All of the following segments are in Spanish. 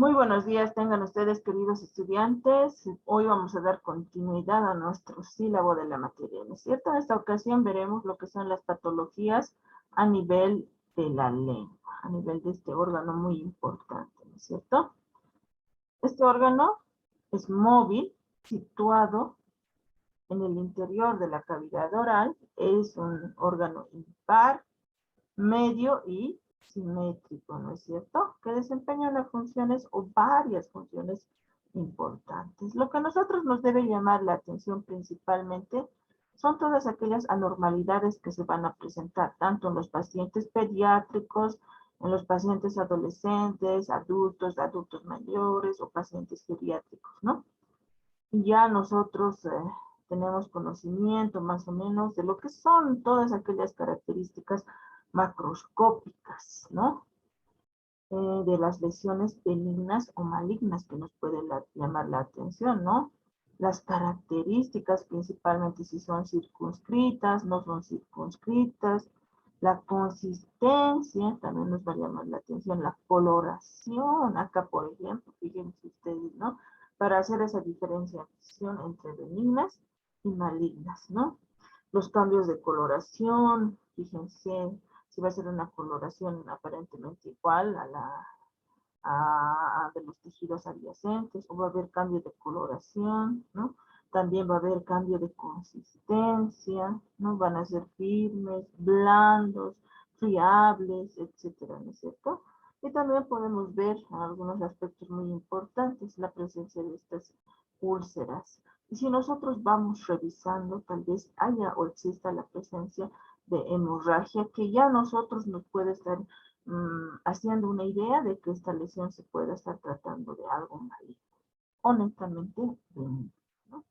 Muy buenos días, tengan ustedes, queridos estudiantes. Hoy vamos a dar continuidad a nuestro sílabo de la materia, ¿no es cierto? En esta ocasión veremos lo que son las patologías a nivel de la lengua, a nivel de este órgano muy importante, ¿no es cierto? Este órgano es móvil, situado en el interior de la cavidad oral, es un órgano impar, medio y simétrico, ¿no es cierto? Que desempeña unas funciones o varias funciones importantes. Lo que a nosotros nos debe llamar la atención principalmente son todas aquellas anormalidades que se van a presentar, tanto en los pacientes pediátricos, en los pacientes adolescentes, adultos mayores o pacientes geriátricos, ¿no? Y ya nosotros tenemos conocimiento más o menos de lo que son todas aquellas características macroscópicas, ¿no? De las lesiones benignas o malignas que nos pueden llamar la atención, ¿no? Las características, principalmente si son circunscritas, no son circunscritas, la consistencia también nos va a llamar la atención, la coloración, acá por ejemplo, fíjense ustedes, ¿no? Para hacer esa diferenciación entre benignas y malignas, ¿no? Los cambios de coloración, fíjense, si va a ser una coloración aparentemente igual a la de los tejidos adyacentes, o va a haber cambio de coloración, ¿no? También va a haber cambio de consistencia, ¿no? Van a ser firmes, blandos, friables, etcétera, ¿no es cierto? Y también podemos ver algunos aspectos muy importantes, la presencia de estas úlceras. Y si nosotros vamos revisando, tal vez haya o exista la presencia de hemorragia que ya nosotros nos puede estar haciendo una idea de que esta lesión se puede estar tratando de algo maligno. Honestamente, ¿no?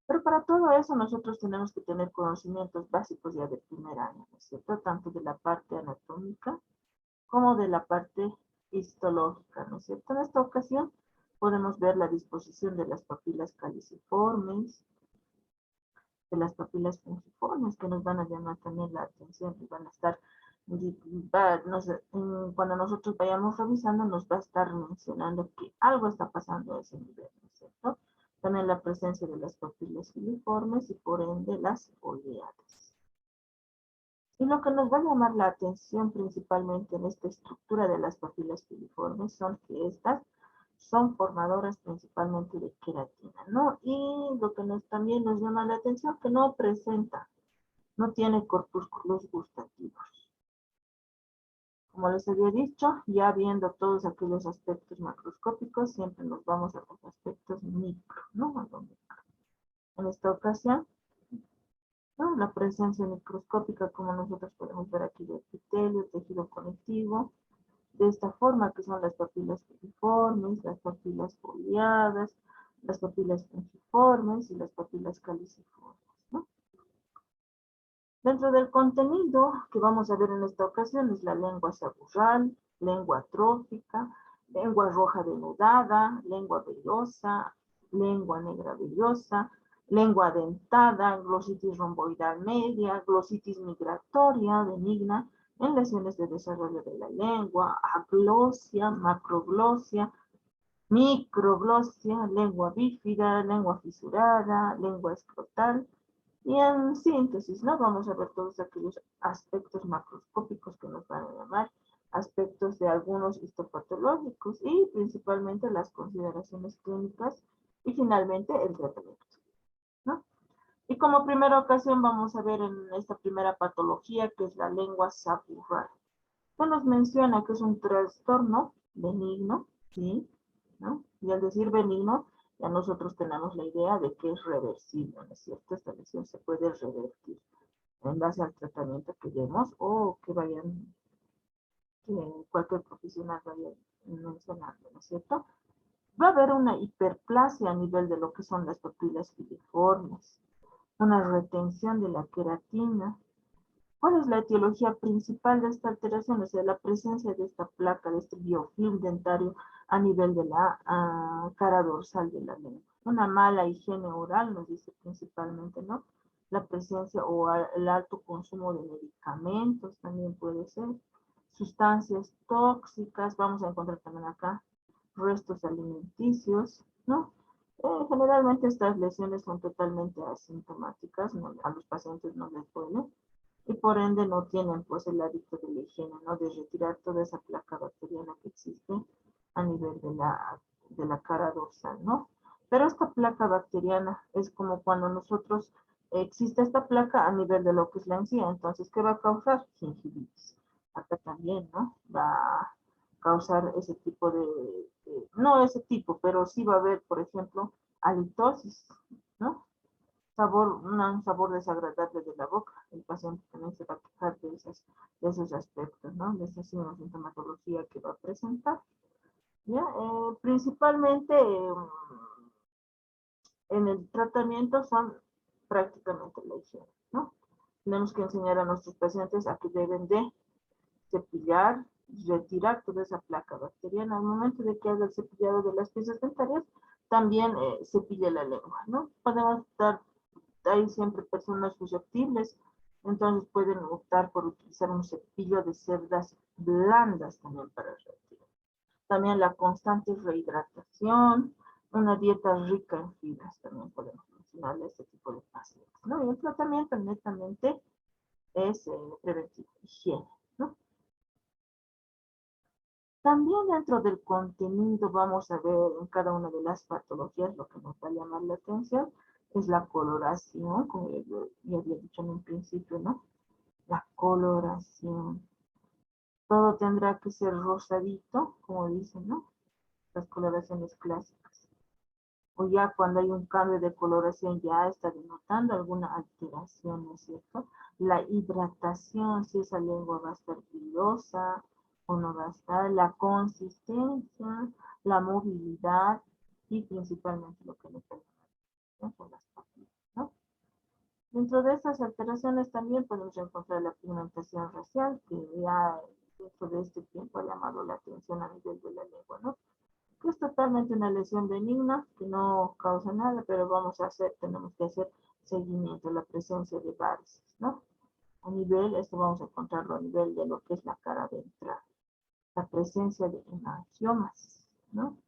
Pero para todo eso nosotros tenemos que tener conocimientos básicos ya de primer año, ¿no es cierto? Tanto de la parte anatómica como de la parte histológica, ¿no es cierto? En esta ocasión podemos ver la disposición de las papilas caliciformes, de las papilas fungiformes que nos van a llamar también la atención y van a estar, cuando nosotros vayamos revisando nos va a estar mencionando que algo está pasando a ese nivel, ¿no es cierto? También la presencia de las papilas filiformes y por ende las oleadas. Y lo que nos va a llamar la atención principalmente en esta estructura de las papilas filiformes son que estas son formadoras principalmente de queratina, ¿no? Y lo que también nos llama la atención que no presenta, no tiene corpúsculos gustativos. Como les había dicho, ya viendo todos aquellos aspectos macroscópicos, siempre nos vamos a los aspectos micro, ¿no? A lo micro. En esta ocasión, ¿no? La presencia microscópica, como nosotros podemos ver aquí, de epitelio, tejido conectivo, de esta forma que son las papilas filiformes, las papilas foliadas, las papilas fungiformes y las papilas caliciformes, ¿no? Dentro del contenido que vamos a ver en esta ocasión es la lengua saburral, lengua atrófica, lengua roja denudada, lengua vellosa, lengua negra vellosa, lengua dentada, glositis romboidal media, glositis migratoria benigna, en lesiones de desarrollo de la lengua, aglosia, macroglosia, microglosia, lengua bífida, lengua fisurada, lengua escrotal. Y en síntesis, ¿no? Vamos a ver todos aquellos aspectos macroscópicos que nos van a llamar, aspectos de algunos histopatológicos y principalmente las consideraciones clínicas y finalmente el tratamiento, ¿no? Y como primera ocasión vamos a ver en esta primera patología que es la lengua saburral. Que nos menciona que es un trastorno benigno, ¿sí? ¿No? Y al decir benigno, ya nosotros tenemos la idea de que es reversible, ¿no es cierto? Esta lesión se puede revertir en base al tratamiento que demos o que cualquier profesional vaya mencionando, ¿no es cierto? Va a haber una hiperplasia a nivel de lo que son las papilas filiformes, una retención de la queratina. ¿Cuál es la etiología principal de esta alteración? O sea, la presencia de esta placa, de este biofilm dentario a nivel de la cara dorsal de la lengua. Una mala higiene oral, nos dice principalmente, ¿no? La presencia o el alto consumo de medicamentos también puede ser. Sustancias tóxicas, vamos a encontrar también acá restos alimenticios, ¿no? Generalmente estas lesiones son totalmente asintomáticas, a los pacientes no les duele y por ende no tienen pues el hábito de la higiene, ¿no? De retirar toda esa placa bacteriana que existe a nivel de la cara dorsal, ¿no? Pero esta placa bacteriana es como cuando nosotros existe esta placa a nivel de lo que es la encía, entonces, ¿qué va a causar? Gingivitis. Acá también, ¿no? Va a causar ese tipo no ese tipo, pero sí va a haber, por ejemplo, halitosis, ¿no? Un sabor desagradable de la boca. El paciente también se va a quejar de esos aspectos, ¿no? De esa sintomatología que va a presentar. ¿Ya? Principalmente en el tratamiento son prácticamente la higiene, ¿no? Tenemos que enseñar a nuestros pacientes a que deben de cepillar, retirar toda esa placa bacteriana. Al momento de que haga el cepillado de las piezas dentarias, también cepille la lengua, ¿no? Podemos estar, hay siempre personas susceptibles, entonces pueden optar por utilizar un cepillo de cerdas blandas también para retirar. También la constante rehidratación, una dieta rica en fibras, también podemos mencionarle a este tipo de pacientes, ¿no? Y el tratamiento netamente es preventivo, higiene, ¿no? También dentro del contenido vamos a ver en cada una de las patologías lo que nos va a llamar la atención es la coloración, como ya había dicho en un principio, ¿no? La coloración. Todo tendrá que ser rosadito, como dicen, ¿no? Las coloraciones clásicas. O ya cuando hay un cambio de coloración ya está denotando alguna alteración, ¿no es cierto? La hidratación, si esa lengua va a estar pilosa o no va a estar, la consistencia, la movilidad y principalmente lo que le tenemos son las papilas, ¿no? Dentro de estas alteraciones también podemos encontrar la pigmentación racial, que ya dentro de este tiempo ha llamado la atención a nivel de la lengua, ¿no? Que es totalmente una lesión benigna, que no causa nada, pero tenemos que hacer seguimiento, la presencia de varices, ¿no? Esto vamos a encontrarlo a nivel de lo que es la cara ventral, la presencia de hemangiomas, ¿no?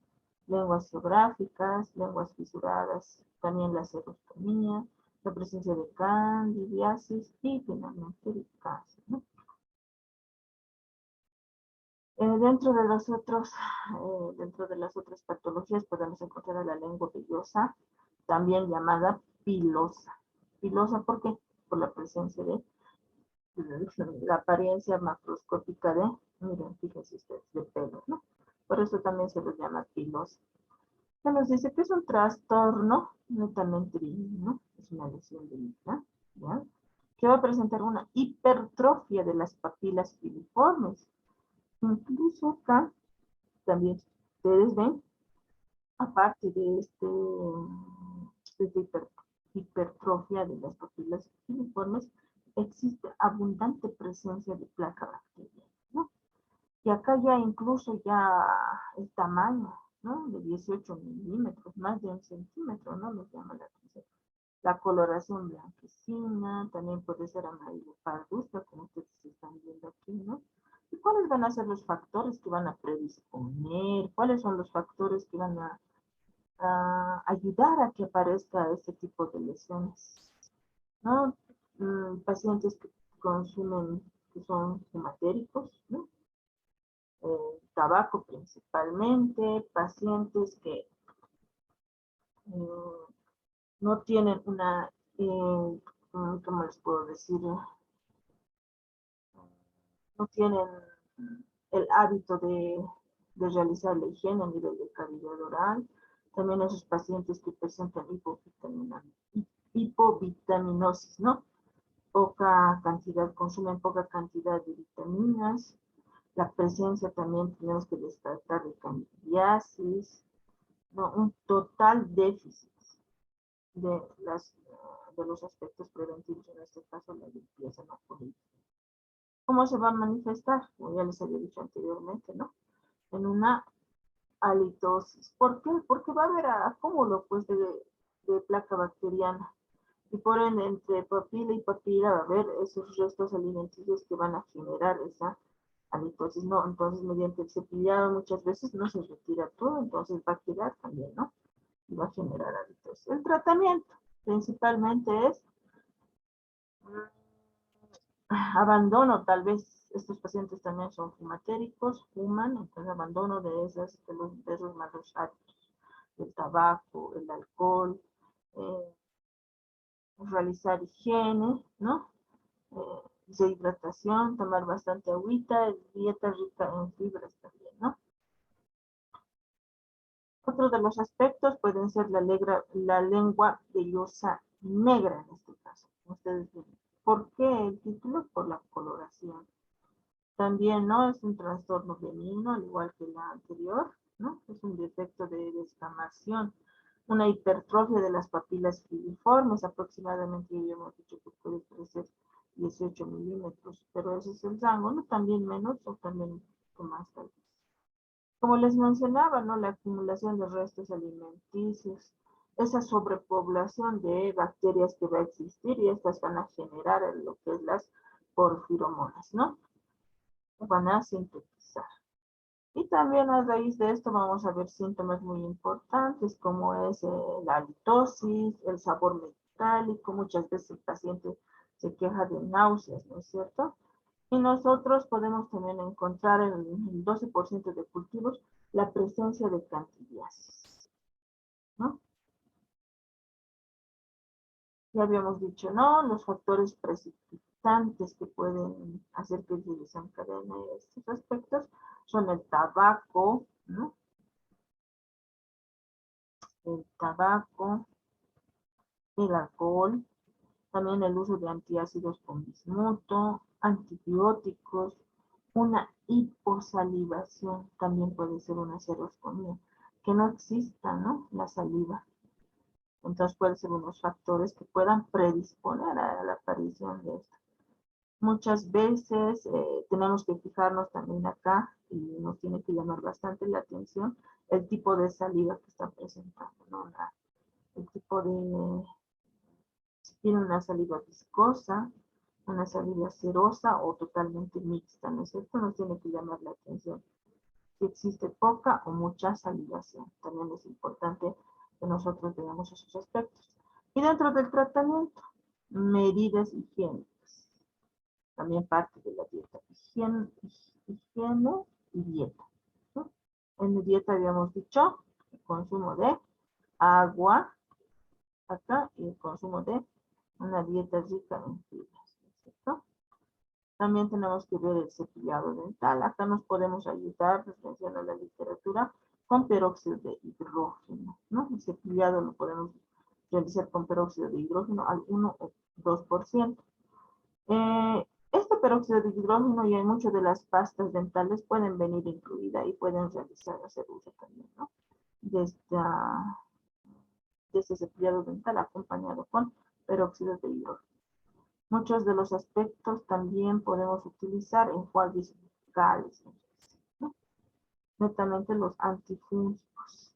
Lenguas geográficas, lenguas fisuradas, también la serostomía, la presencia de candidiasis y finalmente el cáncer, ¿no? Dentro de las otras patologías podemos encontrar a la lengua vellosa, también llamada pilosa. Pilosa, ¿por qué? Por la presencia de la apariencia macroscópica miren, fíjense ustedes, de pelo, ¿no? Por eso también se los llama pilosa. Se nos dice que es un trastorno netamente benigno, es una lesión benigna, ¿ya? Que va a presentar una hipertrofia de las papilas filiformes. Incluso acá también ustedes ven, aparte de esta hipertrofia de las papilas filiformes, existe abundante presencia de placa bacteriana, ¿no? Y acá ya incluso ya el tamaño, ¿no? De 18 milímetros, más de 1 centímetro, ¿no? Nos llama la atención. La coloración blanquecina, también puede ser amarillo parduzca, como ustedes están viendo aquí, ¿no? ¿Y cuáles van a ser los factores que van a predisponer? ¿Cuáles son los factores que van a ayudar a que aparezca este tipo de lesiones? ¿No? Pacientes que consumen, que son hematéricos, ¿no? Tabaco principalmente, pacientes que eh, no tienen ¿cómo les puedo decir? No tienen el hábito de realizar la higiene a nivel de cavidad oral. También esos pacientes que presentan hipovitaminosis, ¿no? Consumen poca cantidad de vitaminas. La presencia también tenemos que descartar de candidiasis, ¿no? Un total déficit de, de los aspectos preventivos, en este caso la limpieza no política. ¿Cómo se va a manifestar? Como ya les había dicho anteriormente, ¿no? En una halitosis. ¿Por qué? Porque va a haber acúmulo pues, de placa bacteriana. Y por ende, entre papila y papila va a haber esos restos alimenticios que van a generar esa halitosis no, entonces mediante el cepillado muchas veces no se retira todo, entonces va a quedar también, ¿no? Y va a generar halitosis. El tratamiento principalmente es abandono, tal vez estos pacientes también son fumatéricos, fuman, entonces abandono de esos malos hábitos, el tabaco, el alcohol, eh, realizar higiene, ¿no? Deshidratación, tomar bastante agüita, dieta rica en fibras también, ¿no? Otro de los aspectos pueden ser la lengua vellosa negra en este caso. Ustedes ven. ¿Por qué el título? Por la coloración. También, ¿no? Es un trastorno benigno, al igual que la anterior, ¿no? Es un defecto de descamación, una hipertrofia de las papilas filiformes, aproximadamente ya hemos dicho que puede crecer 18 milímetros, pero ese es el rango, ¿no? También menos o también un poco más tal vez. Como les mencionaba, ¿no? La acumulación de restos alimenticios, esa sobrepoblación de bacterias que va a existir y estas van a generar lo que es las porfiromonas, ¿no? Van a sintetizar. Y también a raíz de esto vamos a ver síntomas muy importantes como es la halitosis, el sabor metálico, muchas veces el paciente se queja de náuseas, ¿no es cierto? Y nosotros podemos también encontrar en el 12% de cultivos la presencia de candidiasis, ¿no? Ya habíamos dicho, ¿no? Los factores precipitantes que pueden hacer que se desencadene estos aspectos son el tabaco, ¿no? El tabaco, el alcohol, también el uso de antiácidos con bismuto, antibióticos, una hiposalivación, también puede ser una serostomía, que no exista, ¿no? La saliva. Entonces pueden ser unos factores que puedan predisponer a la aparición de esto. Muchas veces tenemos que fijarnos también acá y nos tiene que llamar bastante la atención el tipo de saliva que está presentando, ¿no? El tipo de, si tiene una saliva viscosa, una saliva cerosa o totalmente mixta, ¿no es cierto? Nos tiene que llamar la atención. Si existe poca o mucha salivación, también es importante que nosotros veamos esos aspectos. Y dentro del tratamiento, medidas higiénicas. También parte de la dieta. Higiene y dieta, ¿no? En mi dieta habíamos dicho el consumo de agua, acá, y el consumo de una dieta rica en fibras, ¿cierto? También tenemos que ver el cepillado dental. Acá nos podemos ayudar, nos menciona la literatura, con peróxido de hidrógeno, ¿no? El cepillado lo podemos realizar con peróxido de hidrógeno al 1 o 2%. Este peróxido de hidrógeno y en muchas de las pastas dentales pueden venir incluidas y pueden hacer uso también, ¿no? De este cepillado dental acompañado con peróxido de hidrógeno. Muchos de los aspectos también podemos utilizar enjuagues bucales, ¿no? Netamente los antifúngicos.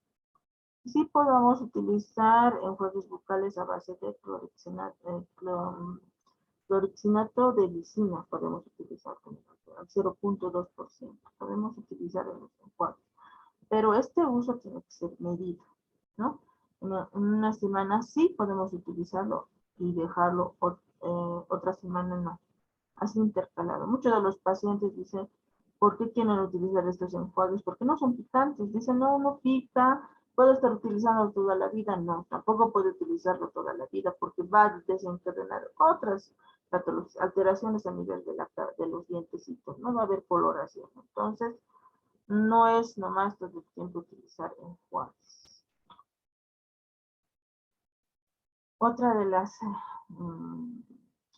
Sí podemos utilizar enjuagues bucales a base de clorixinato de lisina, podemos utilizar al 0.2%. Podemos utilizar en los enjuagues. Pero este uso tiene que ser medido, ¿no? Una semana sí podemos utilizarlo y dejarlo otra semana no. Así intercalado. Muchos de los pacientes dicen, ¿por qué quieren utilizar estos enjuagues? Porque no son picantes. Dicen, no, no pica, puedo estar utilizando toda la vida. No, tampoco puede utilizarlo toda la vida porque va a desencadenar otras alteraciones a nivel de los dientecitos. No va a haber coloración. Entonces, no es nomás todo el tiempo utilizar enjuagues. Otra de las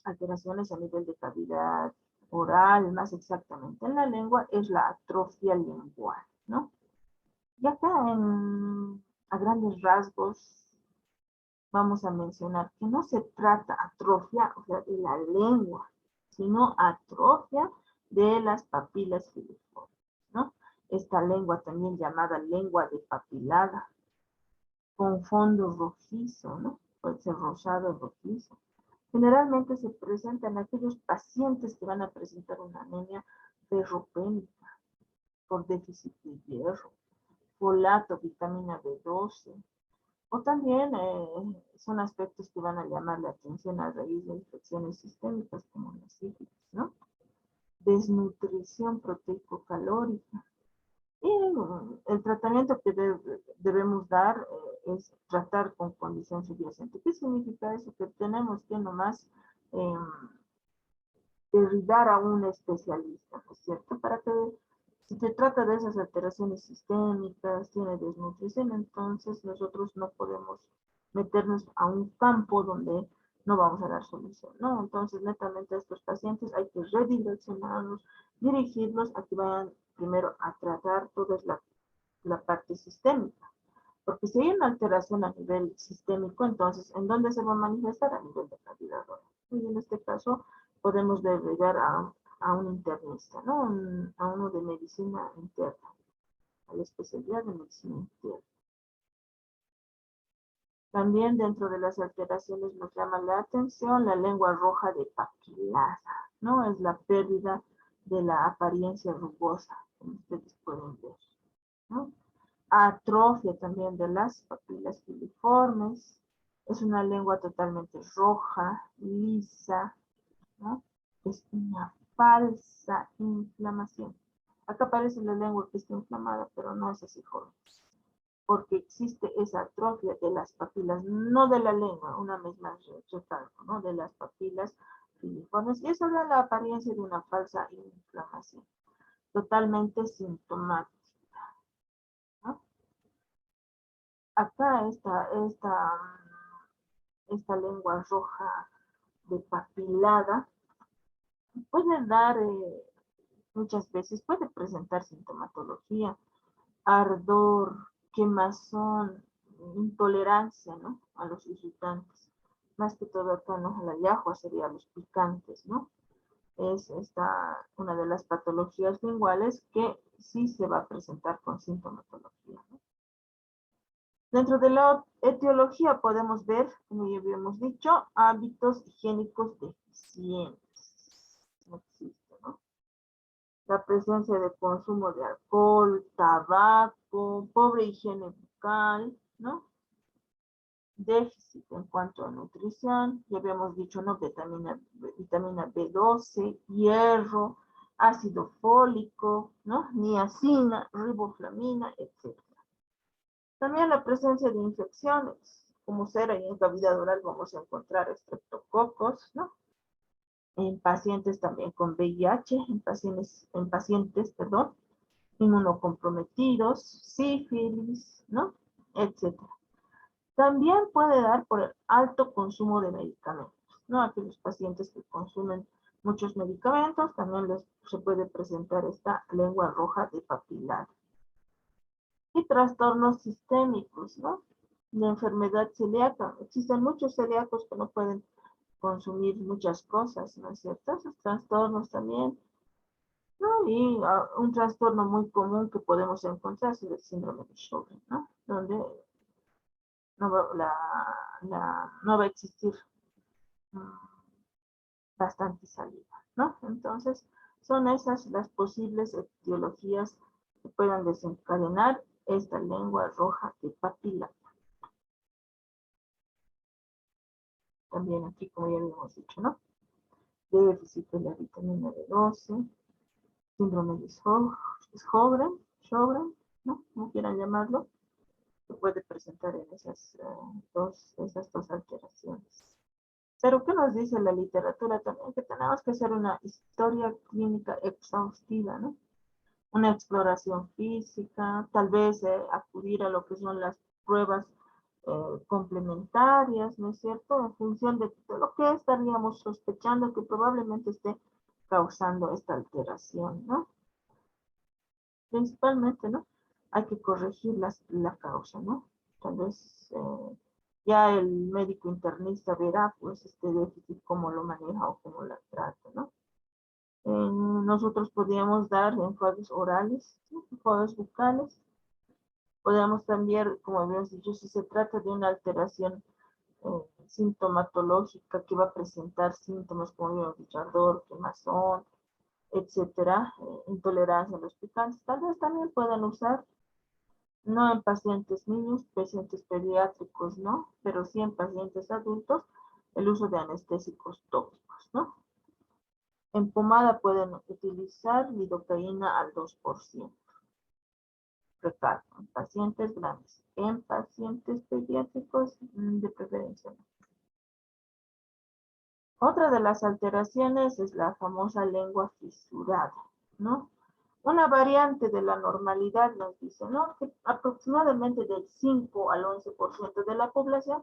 alteraciones a nivel de cavidad oral, más exactamente en la lengua, es la atrofia lingual, ¿no? Y acá a grandes rasgos vamos a mencionar que no se trata atrofia, o sea, de la lengua, sino atrofia de las papilas filiformes, ¿no? Esta lengua también llamada lengua de papilada, con fondo rojizo, ¿no? Puede ser rosado o rojizo. Generalmente se presenta en aquellos pacientes que van a presentar una anemia ferropénica por déficit de hierro, folato, vitamina B12, o también son aspectos que van a llamar la atención a raíz de infecciones sistémicas como la sífilis, ¿no? Desnutrición proteico-calórica. Y el tratamiento que debemos dar es tratar con condición subyacente. ¿Qué significa eso? Que tenemos que nomás derribar a un especialista, ¿no es cierto? Para que si se trata de esas alteraciones sistémicas, tiene desnutrición, entonces nosotros no podemos meternos a un campo donde no vamos a dar solución, ¿no? Entonces, netamente a estos pacientes hay que redireccionarlos, dirigirlos a que vayan primero a tratar toda la parte sistémica. Porque si hay una alteración a nivel sistémico, entonces, ¿en dónde se va a manifestar? A nivel de cavidad oral. Y en este caso, podemos derivar a un internista, ¿no? A uno de medicina interna, a la especialidad de medicina interna. También dentro de las alteraciones nos llama la atención la lengua roja de papilada, ¿no? Es la pérdida de la apariencia rugosa, como ustedes pueden ver, ¿no? Atrofia también de las papilas filiformes. Es una lengua totalmente roja, lisa, ¿no? Es una falsa inflamación. Acá aparece la lengua que está inflamada, pero no es así, jóvenes. Porque existe esa atrofia de las papilas, no de la lengua, una misma recalco, ¿no? De las papilas filiformes. Y eso da la apariencia de una falsa inflamación, totalmente sintomática, ¿no? Acá esta lengua roja de papilada puede dar muchas veces, puede presentar sintomatología, ardor, quemazón, intolerancia, ¿no? A los irritantes. Más que todo acá, ¿no? La llajua sería los picantes, ¿no? Es una de las patologías linguales que sí se va a presentar con sintomatología, ¿no? Dentro de la etiología podemos ver, como ya habíamos dicho, hábitos higiénicos deficientes. No existe, ¿no? La presencia de consumo de alcohol, tabaco, pobre higiene bucal, ¿no? Déficit en cuanto a nutrición, ya habíamos dicho, ¿no? Vitamina B12, hierro, ácido fólico, ¿no? Niacina, riboflavina, etc. También la presencia de infecciones, como cera y en cavidad oral vamos a encontrar estreptococos, ¿no? En pacientes también con VIH, en pacientes, perdón, inmunocomprometidos, sífilis, ¿no? Etcétera. También puede dar por el alto consumo de medicamentos, ¿no? Aquellos pacientes que consumen muchos medicamentos, también se puede presentar esta lengua roja de papilar. Y trastornos sistémicos, ¿no? La enfermedad celíaca. Existen muchos celíacos que no pueden consumir muchas cosas, ¿no es cierto? Esos trastornos también, ¿no? Y un trastorno muy común que podemos encontrar es el síndrome de Sjögren, ¿no? Donde no va a existir bastante saliva, ¿no? Entonces, son esas las posibles etiologías que puedan desencadenar esta lengua roja de papila. También aquí, como ya habíamos dicho, ¿no? Déficit de la vitamina B12, síndrome de Sjögren, ¿no? Como quieran llamarlo, se puede presentar en esas dos alteraciones. Pero ¿qué nos dice la literatura también? Que tenemos que hacer una historia clínica exhaustiva, ¿no? Una exploración física, tal vez acudir a lo que son las pruebas complementarias, ¿no es cierto? En función de lo que estaríamos sospechando que probablemente esté causando esta alteración, ¿no? Principalmente, ¿no? Hay que corregir la causa, ¿no? Tal vez ya el médico internista verá, pues, este déficit, cómo lo maneja o cómo lo trata, ¿no? Nosotros podríamos dar enjuagues orales, ¿sí? Enjuagues bucales. Podríamos también, como habíamos dicho, si se trata de una alteración sintomatológica que va a presentar síntomas como habíamos dicho, ardor, quemazón, etcétera, intolerancia a los picantes. Tal vez también puedan usar, no en pacientes niños, pacientes pediátricos, ¿no? Pero sí en pacientes adultos, el uso de anestésicos tópicos, ¿no? En pomada pueden utilizar lidocaína al 2%. Recalco, en pacientes grandes. En pacientes pediátricos, de preferencia no. Otra de las alteraciones es la famosa lengua fisurada, ¿no? Una variante de la normalidad nos dice, ¿no? Que aproximadamente del 5 al 11% de la población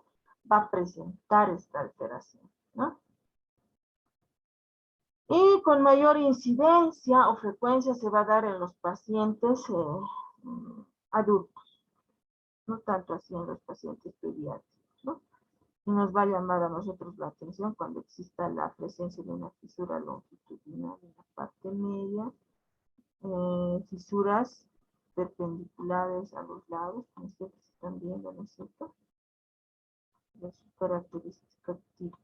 va a presentar esta alteración, ¿no? Y con mayor incidencia o frecuencia se va a dar en los pacientes adultos, no tanto así en los pacientes pediátricos, ¿no? Y nos va a llamar a nosotros la atención cuando exista la presencia de una fisura longitudinal en la parte media, fisuras perpendiculares a los lados, como ustedes están viendo, ¿no es cierto? Es su característica típica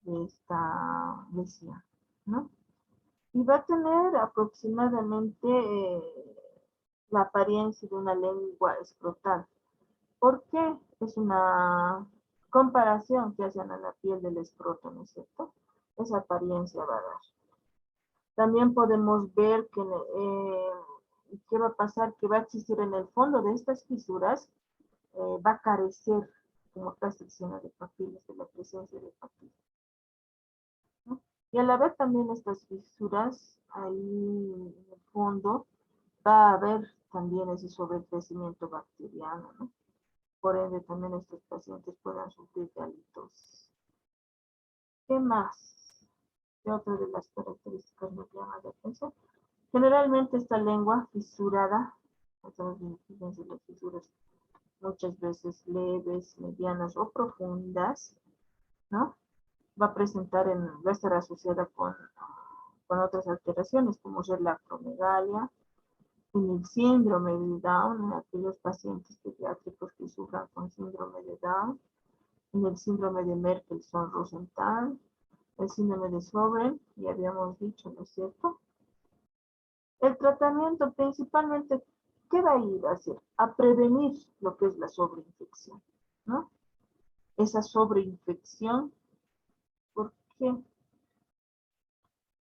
de esta lesión, ¿no? Y va a tener aproximadamente la apariencia de una lengua escrotal. ¿Por qué? Es una comparación que hacen a la piel del escroto, ¿no es cierto? Esa apariencia va a dar. También podemos ver que, ¿qué va a pasar? Que va a existir en el fondo de estas fisuras, va a carecer como restricción de papilas, de la presencia de papilas, ¿no? Y a la vez también estas fisuras, ahí en el fondo, va a haber también ese sobrecrecimiento bacteriano, ¿no? Por ende, también estos pacientes puedan sufrir de halitosis. ¿Qué más? ¿Qué otra de las características nos llama la atención? Generalmente esta lengua fisurada, fíjense las fisuras muchas veces leves, medianas o profundas, ¿no? Va a presentar, va a estar asociada con otras alteraciones, como ser la acromegalia, en el síndrome de Down, en aquellos pacientes pediátricos que sufran con síndrome de Down, en el síndrome de Merkel-Rosenthal, el síndrome de Sjögren, ya habíamos dicho, ¿no es cierto? El tratamiento principalmente, ¿qué va a ir a hacer? A prevenir lo que es la sobreinfección, ¿no? Esa sobreinfección, ¿por qué?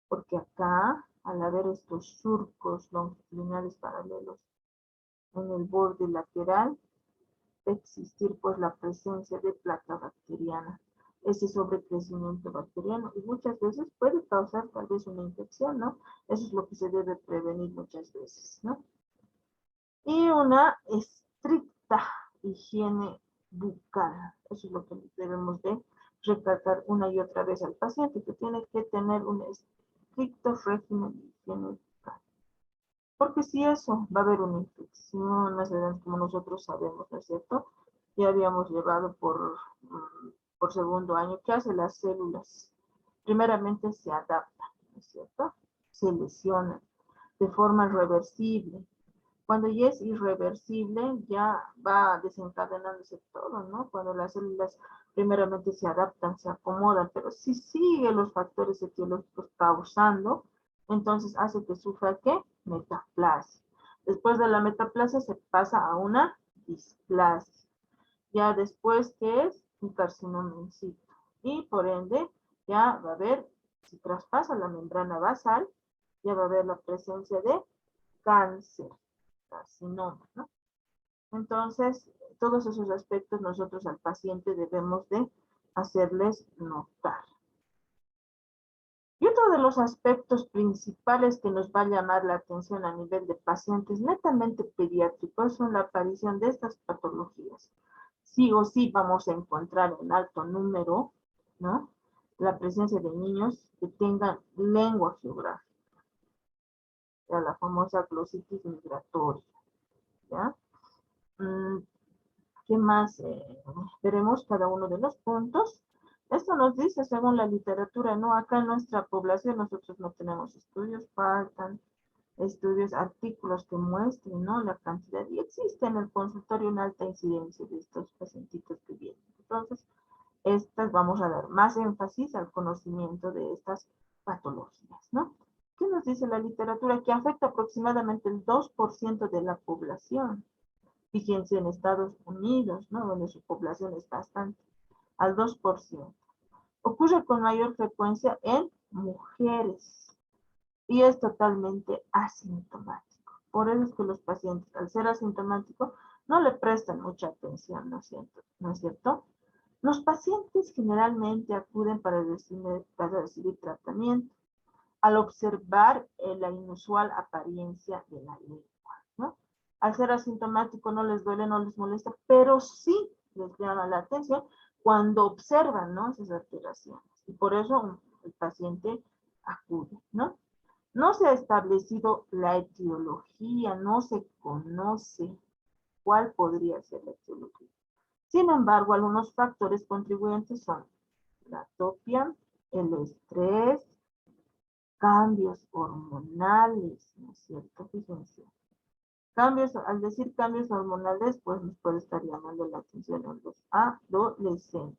Porque acá, al haber estos surcos longitudinales paralelos en el borde lateral, va a existir pues la presencia de placa bacteriana, ese sobrecrecimiento bacteriano, y muchas veces puede causar tal vez una infección, ¿no? Eso es lo que se debe prevenir muchas veces, ¿no? Y una estricta higiene bucal. Eso es lo que debemos de recalcar una y otra vez al paciente, que tiene que tener un estricto régimen de higiene bucal. Porque si eso, va a haber una infección, más adelante, como nosotros sabemos, ¿no es cierto? Ya habíamos llevado por segundo año. ¿Qué hace las células? Primeramente se adaptan, ¿no es cierto? Se lesionan de forma reversible. Cuando ya es irreversible, ya va desencadenándose todo, ¿no? Cuando las células primeramente se adaptan, se acomodan, pero si sigue los factores etiológicos causando, entonces hace que sufra, ¿qué? Metaplasia. Después de la metaplasia se pasa a una displasia. Ya después, ¿qué es? Un carcinoma in situ. Y por ende, ya va a haber, si traspasa la membrana basal, ya va a haber la presencia de cáncer, carcinoma, ¿no? Entonces, todos esos aspectos nosotros al paciente debemos de hacerles notar. Y otro de los aspectos principales que nos va a llamar la atención a nivel de pacientes netamente pediátricos son la aparición de estas patologías. Sí o sí vamos a encontrar en alto número, ¿no?, la presencia de niños que tengan lengua geográfica, ya la famosa glositis migratoria, ¿ya? ¿Qué más? Veremos cada uno de los puntos. Esto nos dice, según la literatura, ¿no? Acá en nuestra población nosotros no tenemos estudios, faltan estudios, artículos que muestren, ¿no?, la cantidad. Y existe en el consultorio una alta incidencia de estos pacientitos que vienen. Entonces, vamos a dar más énfasis al conocimiento de estas patologías, ¿no? ¿Qué nos dice la literatura? Que afecta aproximadamente el 2% de la población. Fíjense en Estados Unidos, ¿no? Donde su población es bastante, al 2%. Ocurre con mayor frecuencia en mujeres y es totalmente asintomático. Por eso es que los pacientes, al ser asintomáticos, no le prestan mucha atención, ¿no es cierto? ¿No es cierto? Los pacientes generalmente acuden para recibir tratamiento al observar la inusual apariencia de la lengua, ¿no? Al ser asintomático no les duele, no les molesta, pero sí les llama la atención cuando observan, ¿no? Esas alteraciones. Y por eso el paciente acude, ¿no? No se ha establecido la etiología, no se conoce cuál podría ser la etiología. Sin embargo, algunos factores contribuyentes son la atopia, el estrés, cambios hormonales, ¿no es cierto? Fíjense. Cambios, al decir cambios hormonales, pues nos puede estar llamando la atención en los adolescentes.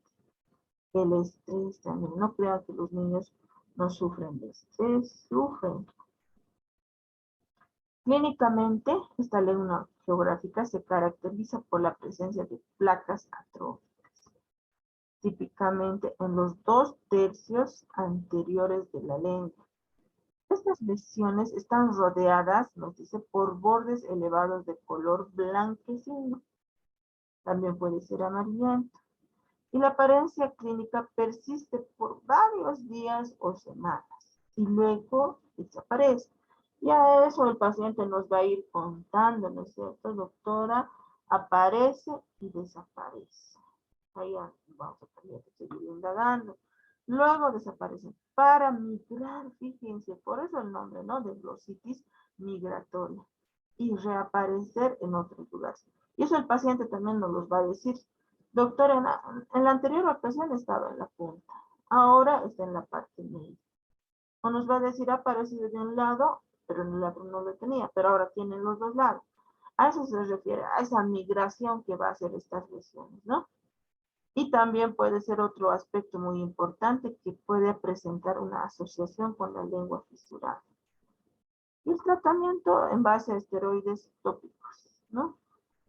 El estrés también, no crean que los niños no sufren de estrés, sufren. Clínicamente, esta lengua geográfica se caracteriza por la presencia de placas atróficas, típicamente en los 2/3 anteriores de la lengua. Estas lesiones están rodeadas, nos dice, por bordes elevados de color blanquecino. También puede ser amarillento. Y la apariencia clínica persiste por varios días o semanas y luego desaparece. Y a eso el paciente nos va a ir contando, ¿no es cierto, doctora? Aparece y desaparece. Ahí vamos a tener que seguir indagando. Luego desaparecen para migrar, fíjense, por eso el nombre, ¿no? De glositis migratoria. Y reaparecer en otros lugares. Y eso el paciente también nos los va a decir. Doctor, en la anterior ocasión estaba en la punta. Ahora está en la parte media. O nos va a decir, ha aparecido de un lado, pero en el otro no lo tenía, pero ahora tiene los dos lados. A eso se refiere, a esa migración que va a hacer estas lesiones, ¿no? Y también puede ser otro aspecto muy importante que puede presentar una asociación con la lengua fisurada. Y el tratamiento en base a esteroides tópicos, ¿no?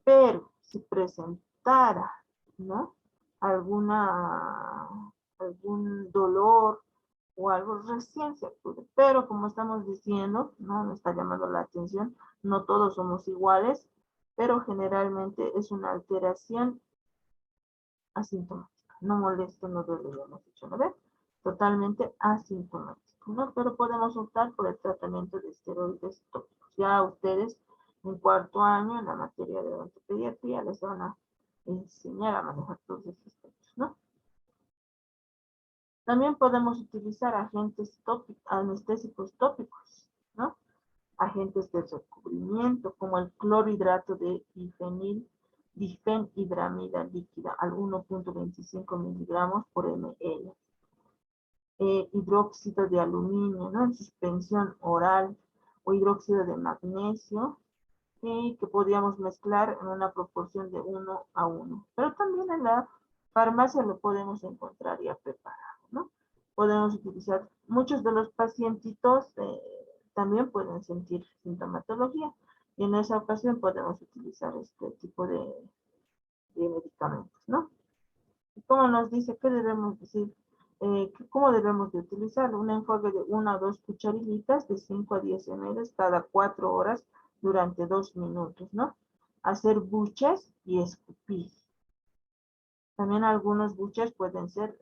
Pero si presentara, ¿no? algún dolor o algo, recién se acude. Pero como estamos diciendo, ¿no? Nos está llamando la atención, no todos somos iguales, pero generalmente es una alteración asintomática. No molesto, no duele, ya hemos dicho, ¿no ve? Totalmente asintomático, ¿no? Pero podemos optar por el tratamiento de esteroides tópicos. Ya ustedes en cuarto año en la materia de odontopediatría les van a enseñar a manejar todos estos aspectos, ¿no? También podemos utilizar agentes anestésicos tópicos, ¿no? Agentes de recubrimiento como el clorhidrato de difenhidramida líquida al 1.25 miligramos por ml. Hidróxido de aluminio, ¿no? En suspensión oral o hidróxido de magnesio, que podríamos mezclar en una proporción de 1:1. Pero también en la farmacia lo podemos encontrar ya preparado, ¿no? Podemos utilizar, muchos de los pacientitos también pueden sentir sintomatología y en esa ocasión podemos utilizar este tipo de medicamentos, ¿no? ¿Cómo nos dice qué debemos decir? ¿Cómo debemos de utilizarlo? Un enjuague de 1 a 2 cucharilitas de 5 a 10 ml cada 4 horas durante 2 minutos, ¿no? Hacer buches y escupir. También algunos buches pueden ser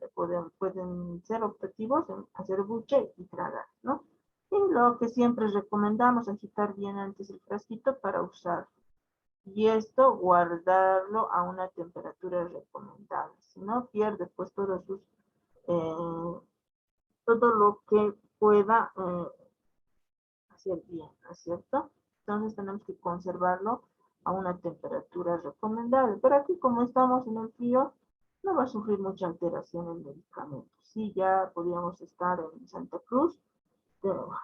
optativos en hacer buche y tragar, ¿no? Y lo que siempre recomendamos, agitar bien antes el frasquito para usarlo. Y esto guardarlo a una temperatura recomendable. Si no, pierde pues todo lo que pueda hacer bien, ¿no es cierto? Entonces tenemos que conservarlo a una temperatura recomendable. Pero aquí como estamos en el frío, no va a sufrir mucha alteración el medicamento. Sí, ya podríamos estar en Santa Cruz,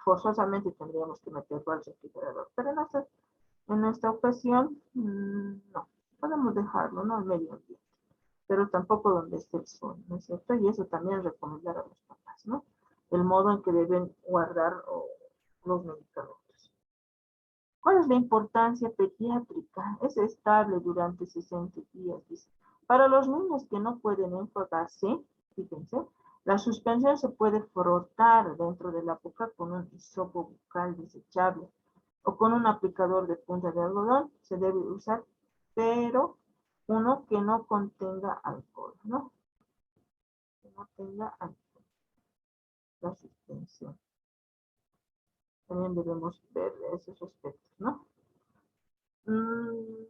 forzosamente tendríamos que meterlo al refrigerador. Pero en esta ocasión, no, podemos dejarlo, ¿no? Al medio ambiente, pero tampoco donde esté el sol, ¿no es cierto? Y eso también recomendar a los papás, ¿no? el modo en que deben guardar los medicamentos. ¿Cuál es la importancia pediátrica? Es estable durante 60 días, dice. Para los niños que no pueden enjuagarse, fíjense, la suspensión se puede frotar dentro de la boca con un hisopo bucal desechable o con un aplicador de punta de algodón. Se debe usar, pero uno que no contenga alcohol, ¿no? Que no tenga alcohol. La suspensión. También debemos ver esos aspectos, ¿no? En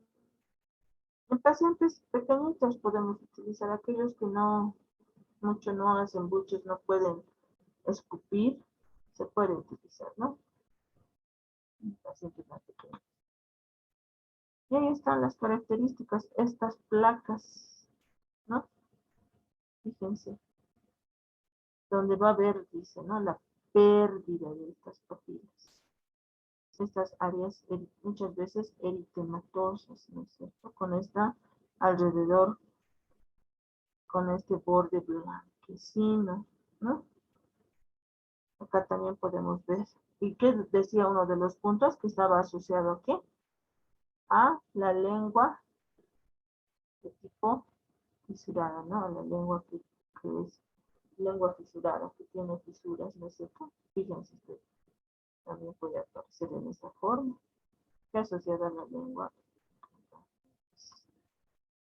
pacientes pequeñitos podemos utilizar aquellos que mucho no hacen buches, no pueden escupir, se puede utilizar, ¿no? En pacientes más pequeños. Y ahí están las características, estas placas, ¿no? Fíjense, donde va a haber, dice, ¿no? La pérdida de estas papilas. Estas áreas muchas veces eritematosas, ¿no es cierto? Con esta alrededor, con este borde blanquecino, ¿no? Acá también podemos ver. ¿Y qué decía uno de los puntos? Que estaba asociado a qué? A la lengua de tipo fisurada, ¿no? La lengua que es lengua fisurada, que tiene fisuras, ¿no es cierto? Fíjense ustedes, también puede aparecer en esta forma, que asociada a la lengua,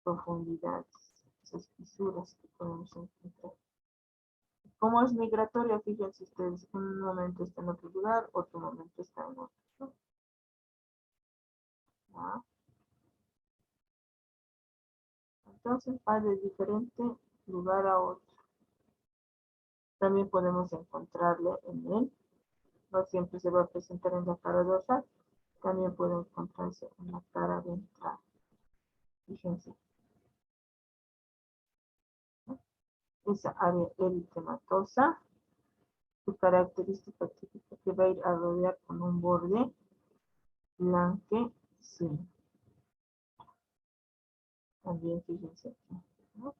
profundidades, esas fisuras que podemos encontrar. Como es migratoria, fíjense ustedes, un momento está en otro lugar, otro momento está en otro, ¿no? ¿Ah? Entonces va de diferente lugar a otro. También podemos encontrarle en él, no siempre se va a presentar en la cara dorsal, también puede encontrarse en la cara ventral. Fíjense, ¿no? Esa área eritematosa, su característica típica que va a ir a rodear con un borde blanquecino. También fíjense aquí, ¿no?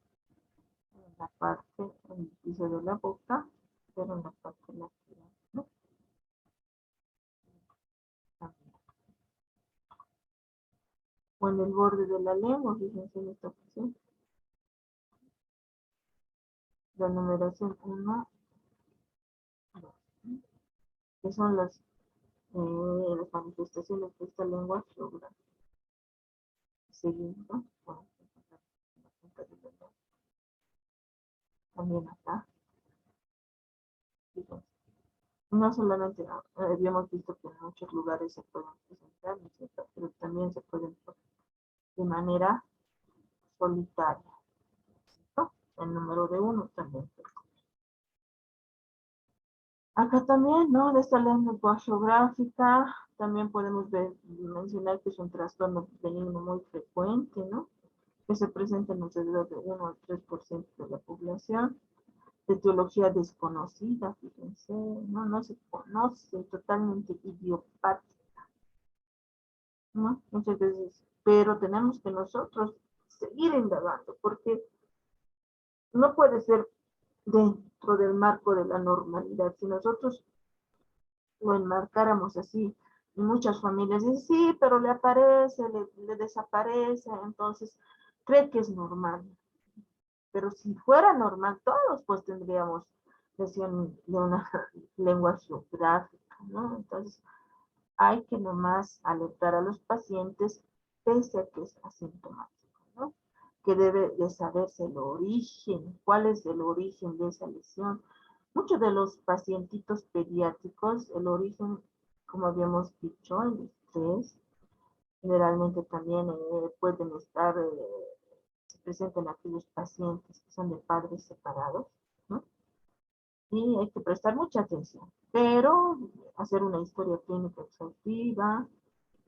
En la parte, en el piso de la boca, pero en la parte lateral, ¿no? También. O en el borde de la lengua, fíjense en esta opción. La numeración 1, 2, que son las manifestaciones de esta lengua geográfica. Seguimos, ¿no? También acá. Fíjense. No solamente habíamos visto que en muchos lugares se pueden presentar, ¿no es cierto? Pero también se pueden de manera solitaria, ¿no? El número de 1 también. Acá también, ¿no? De esta lengua geográfica, también podemos mencionar que es un trastorno benigno muy frecuente, ¿no? Que se presenta en alrededor de 1 al 3% de la población. De etiología desconocida, fíjense, no se conoce, totalmente idiopática, ¿no? Muchas veces, pero tenemos que nosotros seguir indagando, porque no puede ser dentro del marco de la normalidad. Si nosotros lo enmarcáramos así, y muchas familias dicen, sí, pero le aparece, le desaparece, entonces cree que es normal. Pero si fuera normal, todos pues tendríamos lesión de una lengua geográfica, ¿no? Entonces, hay que nomás alertar a los pacientes, pese a que es asintomático, ¿no? Que debe de saberse el origen, cuál es el origen de esa lesión. Muchos de los pacientitos pediátricos, el origen, como habíamos dicho, el estrés, generalmente también pueden estar, se presentan aquellos pacientes que son de padres separados, ¿no? Y hay que prestar mucha atención, pero hacer una historia clínica exhaustiva,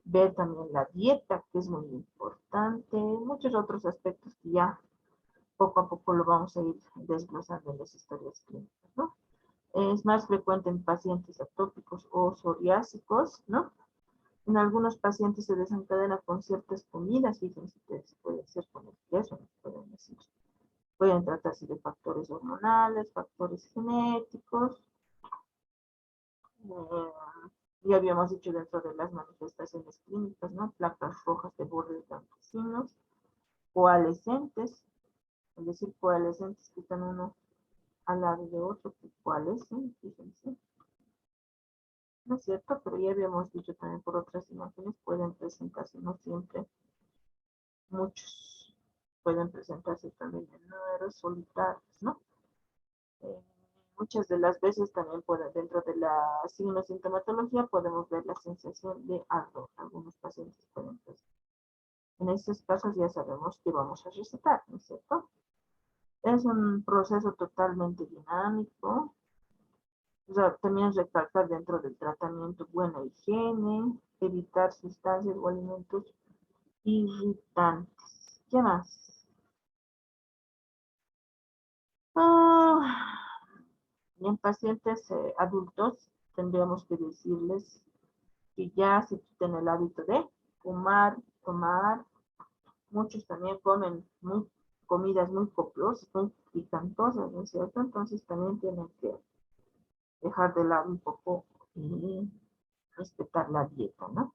ver también la dieta, que es muy importante, muchos otros aspectos que ya poco a poco lo vamos a ir desglosando en las historias clínicas, ¿no? Es más frecuente en pacientes atópicos o psoriásicos, ¿no? En algunos pacientes se desencadena con ciertas comidas, fíjense ustedes, puede ser con el queso, pueden decir. Pueden tratarse de factores hormonales, factores genéticos, Eh, ya habíamos dicho dentro de las manifestaciones clínicas, ¿no? Placas rojas de bordes blanquecinos, coalescentes, es decir, coalescentes que están uno al lado de otro, que coalescen, fíjense. ¿No es cierto? Pero ya habíamos dicho también por otras imágenes, pueden presentarse, no siempre, muchos pueden presentarse también en números solitarios, ¿no? Eh, muchas de las veces también dentro de la sintomatología podemos ver la sensación de ardor. Algunos pacientes pueden presentar. En estos casos ya sabemos que vamos a recetar, ¿no es cierto? Es un proceso totalmente dinámico. O sea, también recalcar dentro del tratamiento buena higiene, evitar sustancias o alimentos irritantes. ¿Qué más? Ah, en pacientes adultos tendríamos que decirles que ya se quiten el hábito de fumar, tomar. Muchos también comen comidas muy copiosas, muy picantosas, ¿no es cierto? Entonces también tienen que dejar de lado un poco y respetar la dieta, ¿no?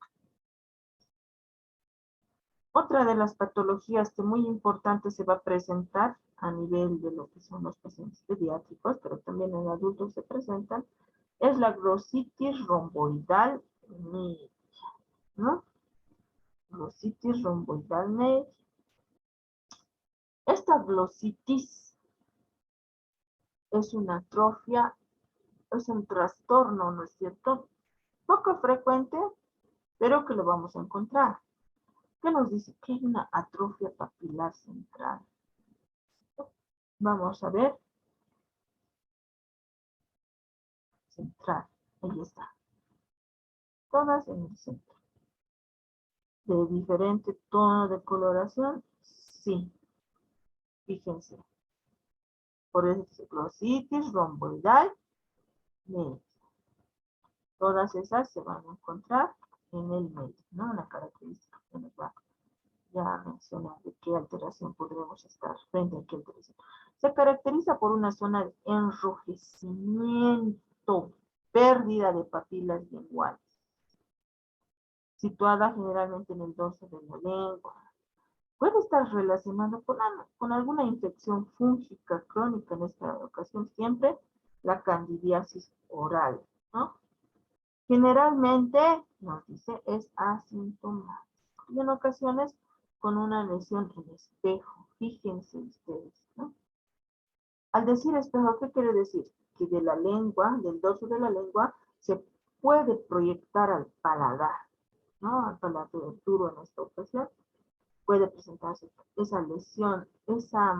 Otra de las patologías que muy importante se va a presentar a nivel de lo que son los pacientes pediátricos, pero también en adultos se presentan, es la glositis romboidal media, ¿no? Glositis romboidal media. Esta glositis es una atrofia, es un trastorno, ¿no es cierto? Poco frecuente, pero que lo vamos a encontrar. ¿Qué nos dice? Que hay una atrofia papilar central. Vamos a ver. Central. Ahí está. Todas en el centro. ¿De diferente tono de coloración? Sí. Fíjense. Por eso glositis romboidal media. Todas esas se van a encontrar en el medio, ¿no? Una característica que nos va ya mencionar de qué alteración podremos estar frente a qué alteración. Se caracteriza por una zona de enrojecimiento, pérdida de papilas linguales, situada generalmente en el dorso de la lengua. Puede estar relacionado con alguna infección fúngica crónica, en esta ocasión siempre la candidiasis oral, ¿no? Generalmente, nos dice, es asintomático. Y en ocasiones con una lesión en espejo. Fíjense ustedes, ¿no? Al decir espejo, ¿qué quiere decir? Que de la lengua, del dorso de la lengua, se puede proyectar al paladar, ¿no? Al paladar duro en esta ocasión. Puede presentarse esa lesión, esa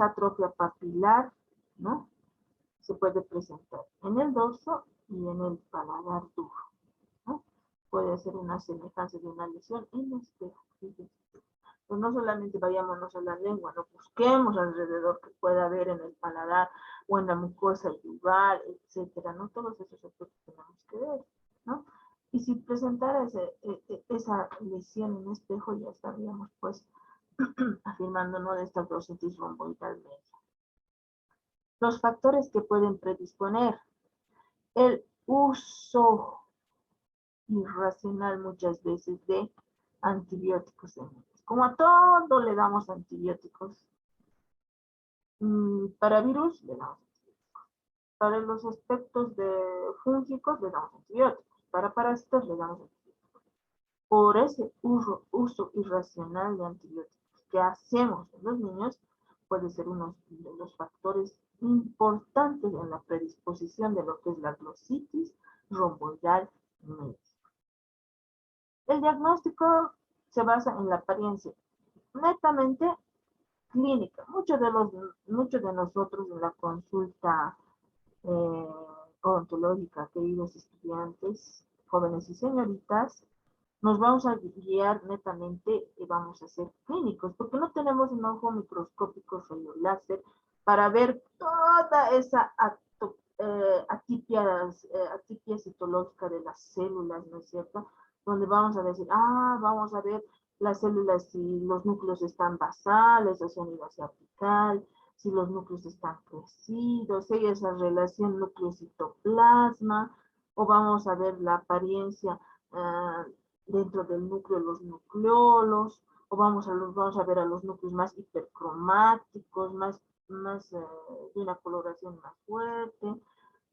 atrofia papilar, ¿no? Se puede presentar en el dorso y en el paladar duro, ¿no? Puede ser una semejanza de una lesión en el espejo. Pues no solamente vayámonos a la lengua, no busquemos alrededor que pueda haber en el paladar o en la mucosa yugal, etcétera, ¿no? Todos esos aspectos tenemos que ver, ¿no? Y si presentara esa lesión en espejo, ya estaríamos, pues, afirmando, ¿no? De esta glositis romboidal media. Los factores que pueden predisponer el uso irracional muchas veces de antibióticos. Como a todo le damos antibióticos, para virus le damos antibióticos. Para los aspectos de fúngicos le damos antibióticos. Para parásitos le damos antibióticos. Por ese uso irracional de antibióticos que hacemos en los niños, puede ser uno de los factores importantes en la predisposición de lo que es la glositis romboidal media. El diagnóstico se basa en la apariencia netamente clínica. Muchos de nosotros en la consulta eh, odontológica, queridos estudiantes, jóvenes y señoritas, nos vamos a guiar netamente y vamos a ser clínicos, porque no tenemos un ojo microscópico rayo láser para ver toda esa atipia citológica de las células, ¿no es cierto? Donde vamos a decir, vamos a ver las células si los núcleos están basales o son apical, si los núcleos están crecidos, si hay esa relación núcleo-citoplasma, o vamos a ver la apariencia dentro del núcleo, los nucleolos, o vamos a ver a los núcleos más hipercromáticos, de una coloración más fuerte,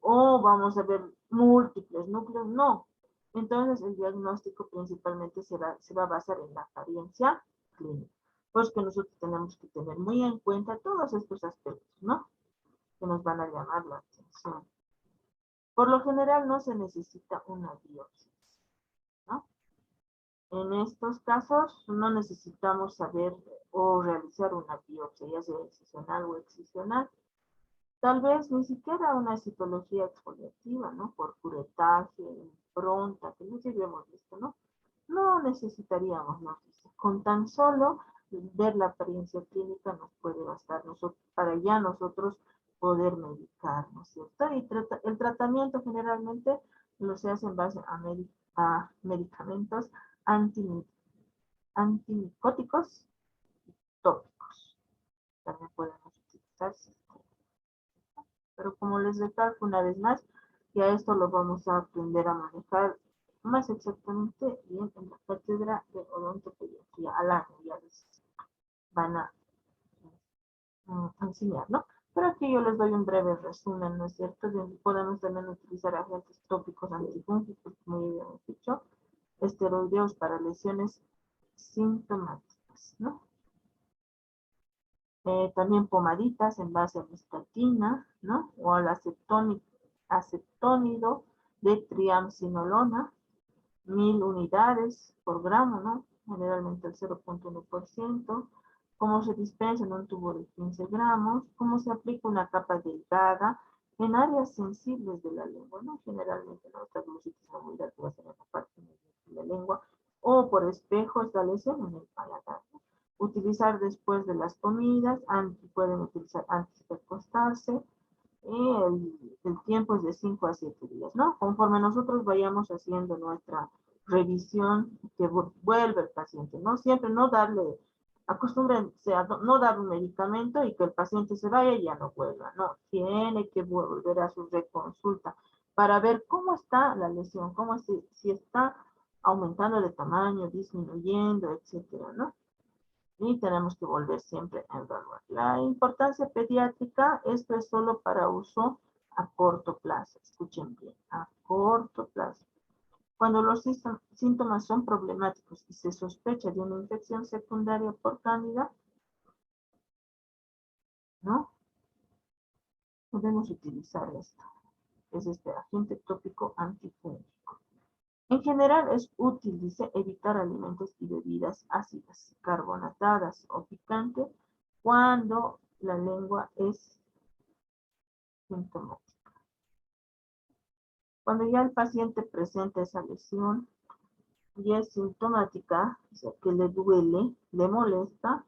o vamos a ver múltiples núcleos, no. Entonces el diagnóstico principalmente se va a basar en la apariencia clínica. Pues que nosotros tenemos que tener muy en cuenta todos estos aspectos, ¿no? Que nos van a llamar la atención. Por lo general no se necesita una biopsia, ¿no? En estos casos no necesitamos saber o realizar una biopsia, ya sea excisional o excisional. Tal vez ni siquiera una citología exfoliativa, ¿no? Por curetaje, impronta, que no hemos visto, ¿no? No necesitaríamos, ¿no? Con tan solo ver la apariencia clínica nos puede bastar para ya nosotros poder medicar, ¿no es cierto? Y el tratamiento generalmente lo se hace en base a medicamentos antimicóticos tópicos. También podemos utilizarse. Pero como les recalco una vez más, ya esto lo vamos a aprender a manejar más exactamente bien en la cátedra de odontopediatría al año, ya les van a enseñar, ¿no? Pero aquí yo les doy un breve resumen, ¿no es cierto? Podemos también utilizar agentes tópicos antifúngicos, como ya habíamos dicho, esteroideos para lesiones sintomáticas, ¿no? También pomaditas en base a la estatina, ¿no? O al acetónido de triamcinolona, 1000 unidades por gramo, ¿no? Generalmente el 0.1%. Cómo se dispensa en un tubo de 15 gramos, cómo se aplica una capa delgada en áreas sensibles de la lengua, ¿no? Generalmente nuestra glucitis movilidad va a ser en la parte de la lengua, o por espejo esta lesión en el paladar, ¿no? Utilizar después de las comidas, pueden utilizar antes de acostarse, el tiempo es de 5 a 7 días, ¿no? Conforme nosotros vayamos haciendo nuestra revisión, que vuelve el paciente, ¿no? Siempre no darle, acostúmbrense a no dar un medicamento y que el paciente se vaya y ya no vuelva, no, tiene que volver a su reconsulta para ver cómo está la lesión, si está aumentando de tamaño, disminuyendo, etcétera, ¿no? Y tenemos que volver siempre a evaluar. La importancia pediátrica, esto es solo para uso a corto plazo. Escuchen bien, a corto plazo. Cuando los síntomas son problemáticos y se sospecha de una infección secundaria por cándida, ¿no? Podemos utilizar esto. Es este agente tópico antifúngico. En general es útil, dice, evitar alimentos y bebidas ácidas, carbonatadas o picantes cuando la lengua es sintomática. Cuando ya el paciente presenta esa lesión y es sintomática, o sea, que le duele, le molesta,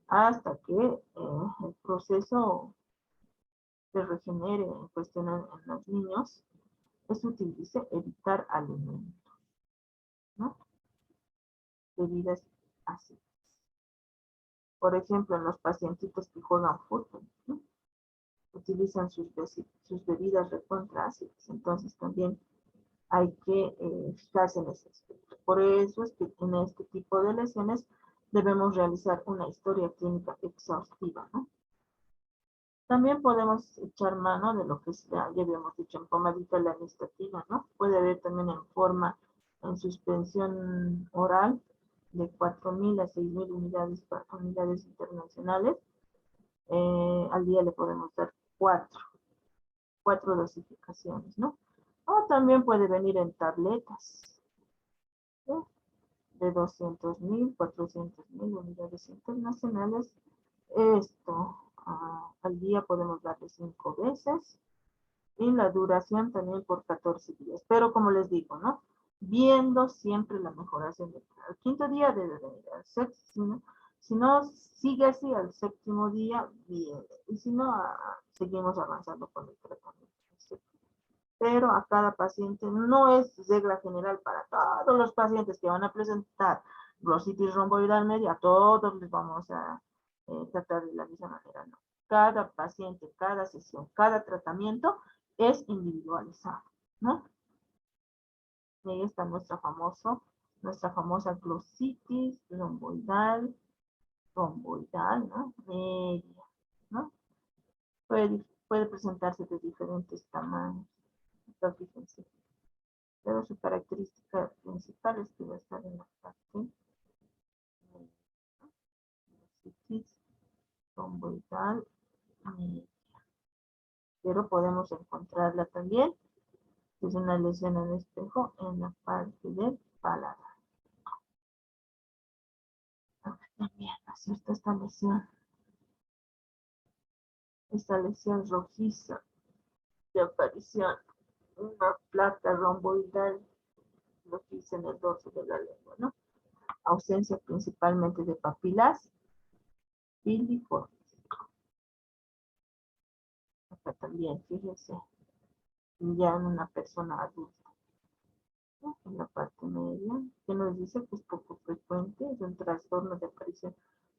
hasta que el proceso se regenere en cuestión en los niños, es útil, dice, evitar alimentos, ¿no? Bebidas ácidas. Por ejemplo, en los pacientitos que juegan fútbol, ¿no? Utilizan sus bebidas recontra ácidas, entonces también hay que fijarse en ese aspecto. Por eso es que en este tipo de lesiones debemos realizar una historia clínica exhaustiva, ¿no? También podemos echar mano de lo que ya habíamos dicho en pomadita, la anistatina, ¿no? Puede haber también en forma, en suspensión oral, de 4000 a 6000 unidades internacionales. Al día le podemos dar cuatro dosificaciones, ¿no? O también puede venir en tabletas, ¿sí? De 200.000, 400.000 unidades internacionales. Esto al día podemos darle 5 veces y la duración también por 14 días. Pero como les digo, ¿no? Viendo siempre la mejoración al quinto día debe venir al sexto, si no sigue así al séptimo día, bien. Y si no, seguimos avanzando con el tratamiento. Pero a cada paciente, no es regla general para todos los pacientes que van a presentar glossitis romboidal media, a todos les vamos a tratar de la misma manera, ¿no? cada paciente, cada sesión, cada tratamiento es individualizado, ¿no? Y ahí está nuestra famosa glositis romboidal, ¿no? Media, ¿no? Puede presentarse de diferentes tamaños. Entonces, fíjense. Pero su característica principal es que va a estar en la parte glositis romboidal media. Pero podemos encontrarla también, es una lesión en espejo en la parte del paladar. También, ¿no es cierto? Esta lesión rojiza de aparición, una placa romboidal rojiza en el dorso de la lengua, ¿no? Ausencia principalmente de papilas filiformes. Acá también, fíjense, ya en una persona adulta, ¿no? En la parte media, que nos dice que es poco frecuente, es un trastorno de aparición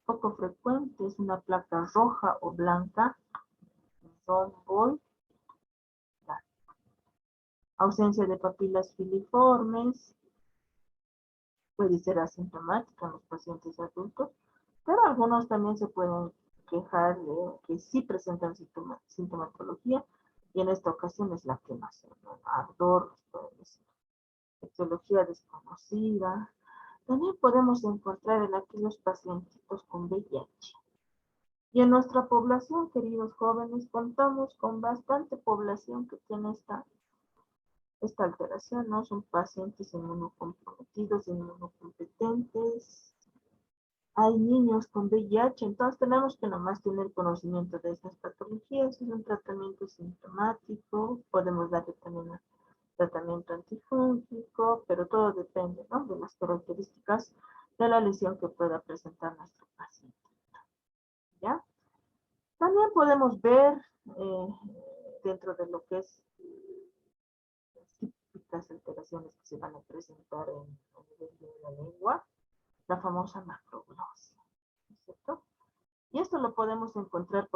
poco frecuente, es una placa roja o blanca, romboidal. Ausencia de papilas filiformes, puede ser asintomática en los pacientes adultos, pero algunos también se pueden quejar de que sí presentan sintomatología, y en esta ocasión es la quemación, ¿no? Ardor, etiología desconocida. También podemos encontrar en aquellos pacientitos con VIH. Y en nuestra población, queridos jóvenes, contamos con bastante población que tiene esta alteración, ¿no? Son pacientes inmunocomprometidos, inmunocompetentes. Hay niños con VIH, entonces tenemos que nomás tener conocimiento de estas patologías. Es un tratamiento sintomático, podemos darle también un tratamiento antifúngico, pero todo depende, ¿no? De las características de la lesión que pueda presentar nuestro paciente, ¿ya? También podemos ver dentro de lo que es típicas alteraciones que se van a presentar en nivel de la lengua, la famosa macroglosia, ¿no es cierto? Y esto lo podemos encontrar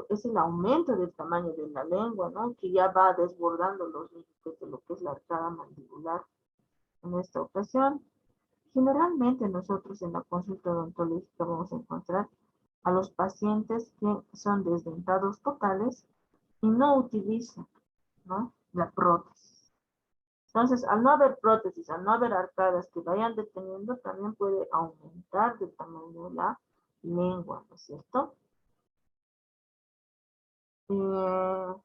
es el aumento del tamaño de la lengua, ¿no? Que ya va desbordando los límites de lo que es la arcada mandibular. En esta ocasión, generalmente nosotros en la consulta odontológica vamos a encontrar a los pacientes que son desdentados totales y no utilizan, ¿no? La prótesis. Entonces, al no haber prótesis, al no haber arcadas que vayan deteniendo, también puede aumentar el tamaño de la lengua, ¿no es cierto? Eh,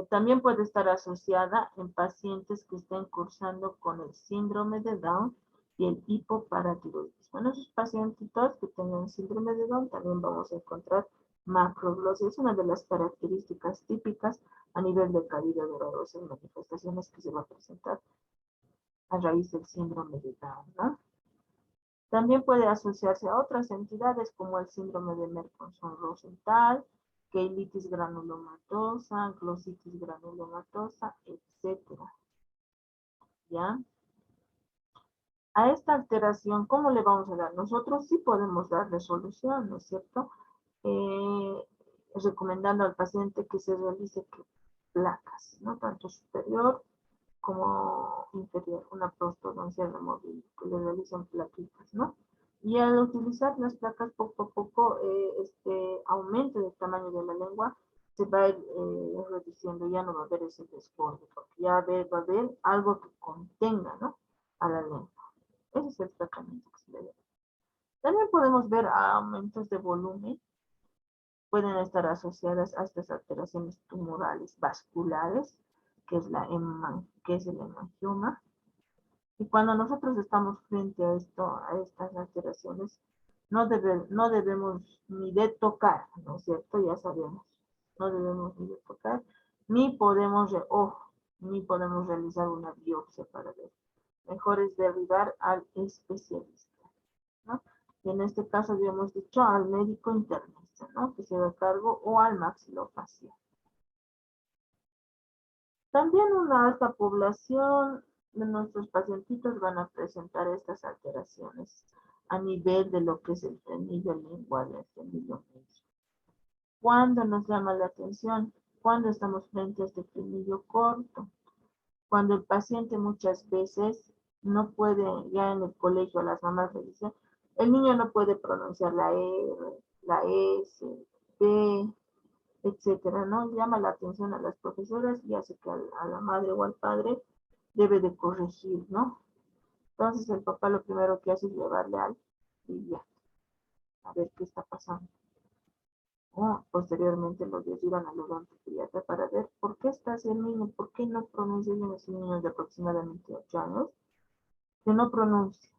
también puede estar asociada en pacientes que estén cursando con el síndrome de Down y el hipoparatiroidismo. En esos pacientitos que tengan síndrome de Down también vamos a encontrar macroglosia. Es una de las características típicas a nivel de cavidad dolorosa en manifestaciones que se va a presentar a raíz del síndrome de Down, ¿no? También puede asociarse a otras entidades como el síndrome de Mercanson-Rosenthal, queilitis granulomatosa, glositis granulomatosa, etcétera. ¿Ya? A esta alteración, ¿cómo le vamos a dar? Nosotros sí podemos darle solución, ¿no es cierto? Recomendando al paciente que se realice placas, ¿no? Tanto superior como inferior, una prostodoncia removible, que le realicen plaquitas, ¿no? Y al utilizar las placas poco a poco, este aumento del tamaño de la lengua se va a ir reduciendo, ya no va a haber ese desborde, porque ya va a haber algo que contenga, ¿no? A la lengua. Ese es el tratamiento que se le da. También podemos ver aumentos de volumen, pueden estar asociadas a estas alteraciones tumorales vasculares, que es el hemangioma. Y cuando nosotros estamos frente a estas alteraciones, no debemos ni de tocar, ¿no es cierto? Ya sabemos, no debemos ni de tocar, ni podemos realizar una biopsia para ver. Mejor es derribar al especialista, ¿no? Y en este caso habíamos dicho al médico internista, ¿no? Que se da cargo, o al maxilofacial. También una alta población de nuestros pacientitos van a presentar estas alteraciones. a nivel de lo que es el frenillo lingual, el frenillo medio. ¿Cuándo nos llama la atención? Cuando estamos frente a este frenillo corto. Cuando el paciente muchas veces no puede, ya en el colegio las mamás le dicen, el niño no puede pronunciar la R, la S, B, etcétera, ¿no? Llama la atención a las profesoras y hace que a la madre o al padre debe de corregir, ¿no? Entonces el papá lo primero que hace es llevarle al y ya, a ver qué está pasando. O posteriormente lo derivan al odontopediatra para ver por qué está así el niño, por qué no pronuncia bien ese niño de aproximadamente 8 años, que no pronuncia,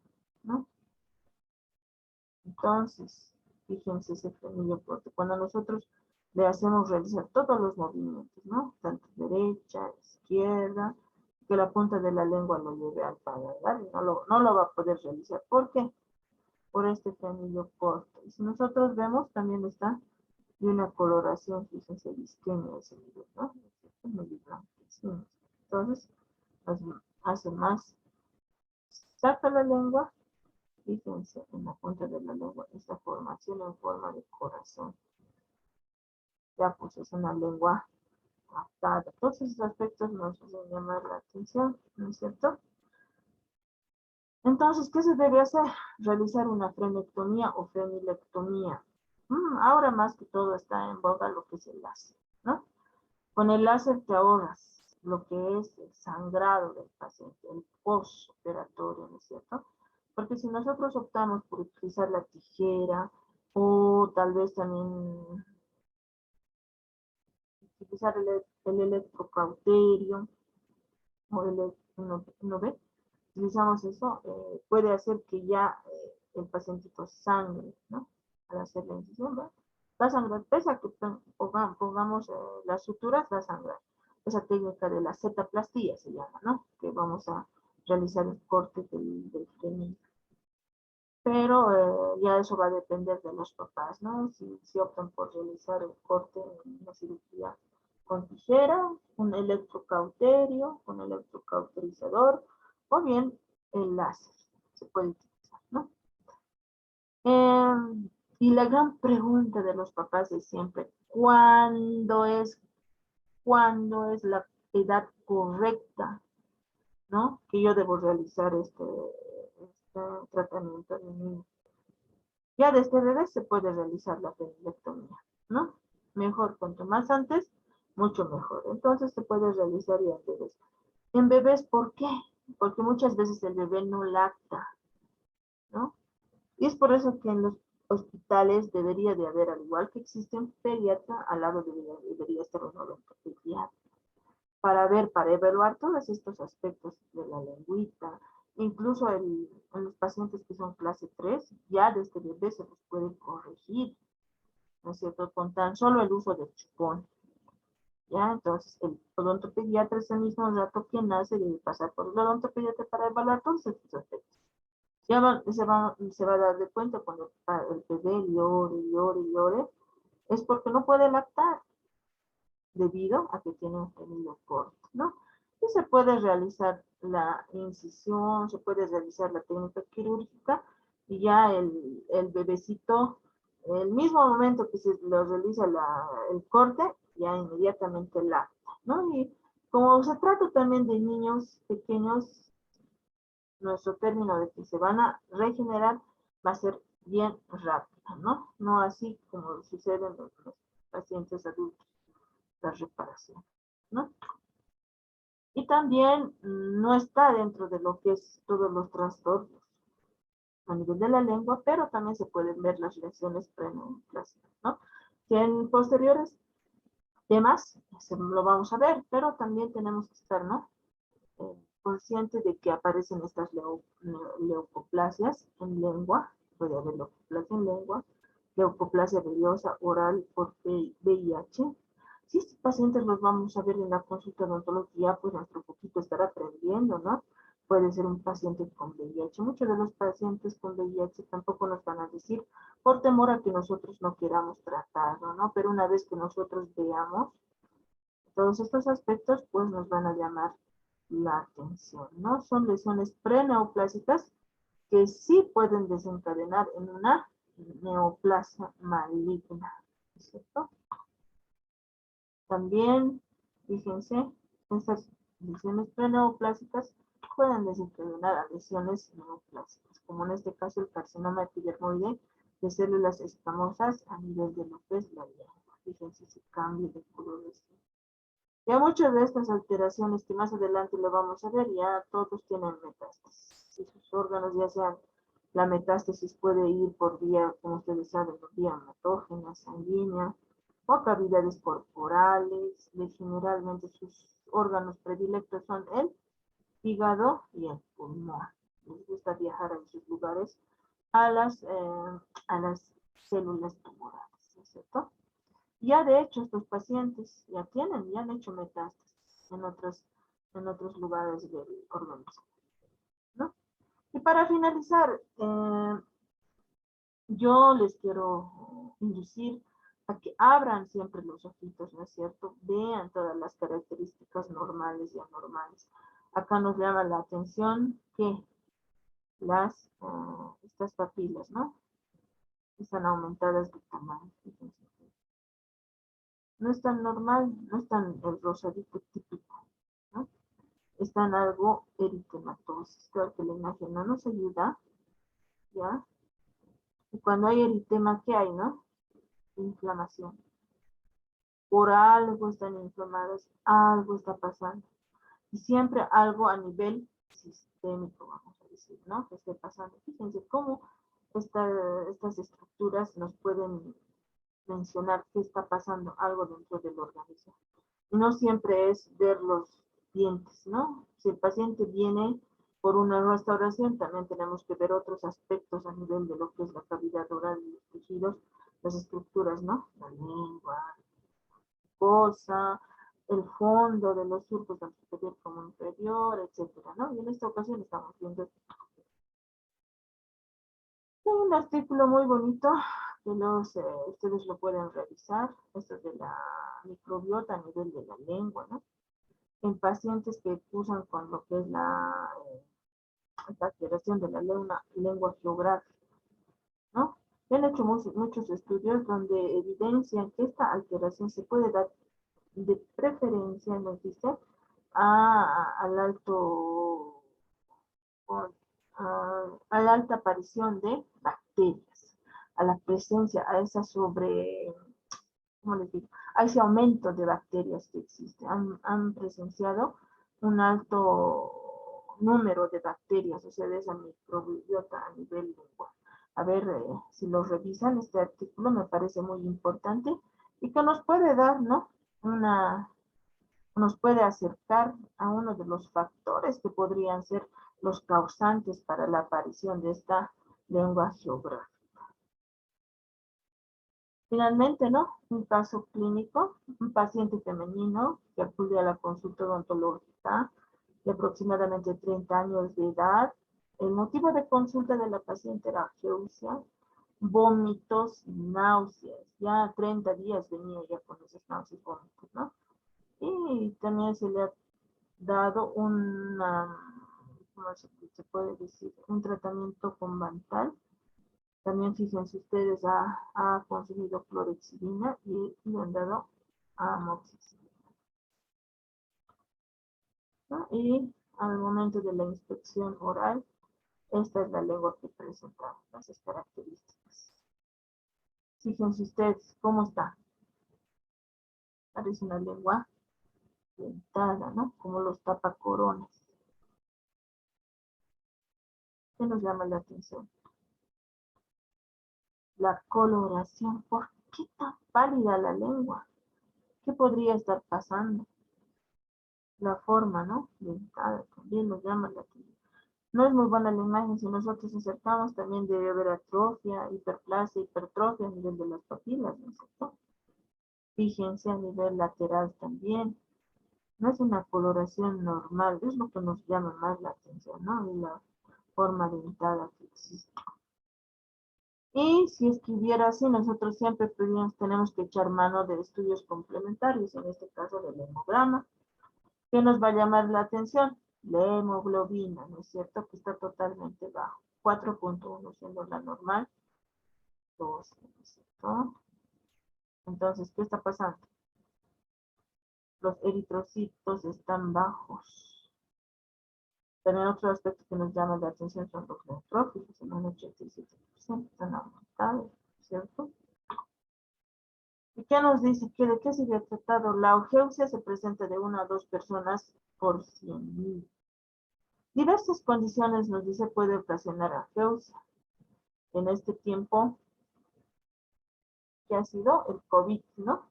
¿no? Entonces, fíjense ese frenillo corto. Cuando nosotros le hacemos realizar todos los movimientos, ¿no? Tanto derecha, izquierda, que la punta de la lengua lo lleve al paladar y no lo va a poder realizar. ¿Por qué? Por este frenillo corto. Y si nosotros vemos, también está de una coloración, fíjense, disquenia ese nivel, ¿no? Es muy blanquecino. Entonces, hace más, saca la lengua. Fíjense en la punta de la lengua, esta formación en forma de corazón. Ya pues es una lengua atada. Todos esos aspectos nos hacen llamar la atención, ¿no es cierto? Entonces, ¿qué se debe hacer? Realizar una frenectomía o frenilectomía. Ahora más que todo está en boga lo que es el láser, ¿no? Con el láser te ahorras lo que es el sangrado del paciente, el postoperatorio, ¿no es cierto? Porque si nosotros optamos por utilizar la tijera o tal vez también utilizar el electrocauterio o ¿no ve? Utilizamos eso, puede hacer que ya el pacientito sangre, ¿no? Al hacer la incisión, ¿va? Va a sangrar, pese a que pongamos las suturas, va a sangrar. Esa técnica de la zetaplastía se llama, ¿no? Que vamos a realizar el corte del frenillo. Pero ya eso va a depender de los papás, ¿no? Si optan por realizar el corte en una cirugía con tijera, un electrocauterio, un electrocauterizador, o bien el láser se puede utilizar, ¿no? Y la gran pregunta de los papás es siempre, ¿cuándo es la edad correcta, ¿no? Que yo debo realizar este tratamiento de niño? Ya desde bebé se puede realizar la pendilectomía, ¿no? Mejor, cuanto más antes, mucho mejor. Entonces se puede realizar ya en bebés. En bebés, ¿por qué? Porque muchas veces el bebé no lacta, ¿no? Y es por eso que en los hospitales debería de haber, al igual que existe un pediatra, al lado debería estar un odontopediatra, para ver, para evaluar todos estos aspectos de la lengüita, incluso en los pacientes que son clase 3, ya desde bebé se los puede corregir, ¿no es cierto? Con tan solo el uso del chupón. ¿Ya? Entonces, el odontopediatra es el mismo rato que nace debe pasar por el odontopediatra para evaluar todos estos aspectos. Ya se va a dar de cuenta cuando el bebé llore, es porque no puede lactar debido a que tiene un frenillo corto, ¿no? Y se puede realizar la incisión, se puede realizar la técnica quirúrgica y ya el bebecito, el mismo momento que se lo realiza el corte, ya inmediatamente lacta, ¿no? Y como se trata también de niños pequeños, nuestro término de que se van a regenerar va a ser bien rápido, ¿no? No así como sucede en los pacientes adultos, la reparación, ¿no? Y también no está dentro de lo que es todos los trastornos a nivel de la lengua, pero también se pueden ver las lesiones preneoplásicas, ¿no? Que en posteriores temas lo vamos a ver, pero también tenemos que estar, ¿no? Consciente de que aparecen estas leucoplasias en lengua, puede haber leucoplasia en lengua, leucoplasia biliosa oral por VIH. Si estos pacientes los vamos a ver en la consulta odontológica, pues nuestro poquito estar aprendiendo, ¿no? Puede ser un paciente con VIH. Muchos de los pacientes con VIH tampoco nos van a decir por temor a que nosotros no queramos tratarlo, ¿no? Pero una vez que nosotros veamos todos estos aspectos, pues nos van a llamar la atención, ¿no? Son lesiones preneoplásicas que sí pueden desencadenar en una neoplasia maligna, ¿no es cierto? También, fíjense, estas lesiones preneoplásicas pueden desencadenar a lesiones neoplásicas, como en este caso el carcinoma epidermoide de células escamosas a nivel de lo que es la lengua. Fíjense ese cambio de color. Ya muchas de estas alteraciones que más adelante lo vamos a ver, ya todos tienen metástasis. Si sus órganos ya sean, la metástasis puede ir por vía, como ustedes saben, por vía hematógena, sanguínea, o cavidades corporales. Generalmente sus órganos predilectos son el hígado y el pulmón. Les gusta viajar a esos lugares a las células tumorales, ¿no es cierto? Ya de hecho estos pacientes ya han hecho metástasis en otros lugares del organismo, ¿no? Y para finalizar, yo les quiero inducir a que abran siempre los ojitos, ¿no es cierto? Vean todas las características normales y anormales. Acá nos llama la atención que estas papilas, ¿no? Están aumentadas de tamaño. Fíjense. No es tan normal, no es tan el rosadito típico, ¿no? Están algo eritematosos. Creo que la imagen no nos ayuda, ¿ya? Y cuando hay eritema, ¿qué hay, no? Inflamación. Por algo están inflamadas, algo está pasando. Y siempre algo a nivel sistémico, vamos a decir, ¿no? Que esté pasando. Fíjense cómo estas estructuras nos pueden mencionar qué está pasando algo dentro del organismo. Y no siempre es ver los dientes, ¿no? Si el paciente viene por una restauración, también tenemos que ver otros aspectos a nivel de lo que es la cavidad oral y los tejidos, las estructuras, ¿no? La lengua, cosa, el fondo de los surcos tanto superior como inferior, etcétera, ¿no? Y en esta ocasión estamos viendo un artículo muy bonito que ustedes lo pueden revisar. Esto es de la microbiota a nivel de la lengua, ¿no? En pacientes que cursan con lo que es la alteración de la lengua geográfica, ¿no? Han hecho muchos estudios donde evidencian que esta alteración se puede dar de preferencia, nos dice, al alto, a la alta aparición de bacterias, a la presencia, a esa ¿cómo les digo? A ese aumento de bacterias que existe. Han presenciado un alto número de bacterias, o sea, de esa microbiota a nivel lengua. A ver si lo revisan, este artículo me parece muy importante y que nos puede dar, ¿no? Nos puede acercar a uno de los factores que podrían ser los causantes para la aparición de esta lengua geográfica. Finalmente, ¿no? Un caso clínico, un paciente femenino que acude a la consulta odontológica de aproximadamente 30 años de edad. El motivo de consulta de la paciente era geusia, vómitos y náuseas. Ya 30 días venía ya con esos náuseas y vómitos, ¿no? Y también se le ha dado ¿cómo se puede decir? Un tratamiento con Bantal. También fíjense ustedes, ha consumido clorexidina y le han dado amoxicilina, ¿no? Y al momento de la inspección oral, esta es la lengua que presenta las características. Fíjense ustedes cómo está. Parece una lengua dentada, ¿no? Como los tapacorones. ¿Qué nos llama la atención? La coloración. ¿Por qué tan pálida la lengua? ¿Qué podría estar pasando? La forma, ¿no? Dentada también nos llama la atención. No es muy buena la imagen, si nosotros acercamos también debe haber atrofia, hiperplasia, hipertrofia a nivel de las papilas, ¿no es cierto? Fíjense a nivel lateral también. No es una coloración normal, es lo que nos llama más la atención, ¿no? Y la forma dentada que existe. Y si escribiera así, nosotros siempre tenemos que echar mano de estudios complementarios, en este caso del hemograma. ¿Qué nos va a llamar la atención? La hemoglobina, ¿no es cierto? Que está totalmente bajo. 4.1 siendo la normal, 2, ¿cierto? Entonces, ¿qué está pasando? Los eritrocitos están bajos. También otro aspecto que nos llama la atención son los neutrófilos, en un 87% están aumentados, ¿cierto? ¿Y qué nos dice? ¿Que ¿De qué se había tratado? La augencia se presenta de 1 a 2 personas por 100.000. Diversas condiciones, nos dice, puede ocasionar augencia. En este tiempo, ¿qué ha sido? El COVID, ¿no?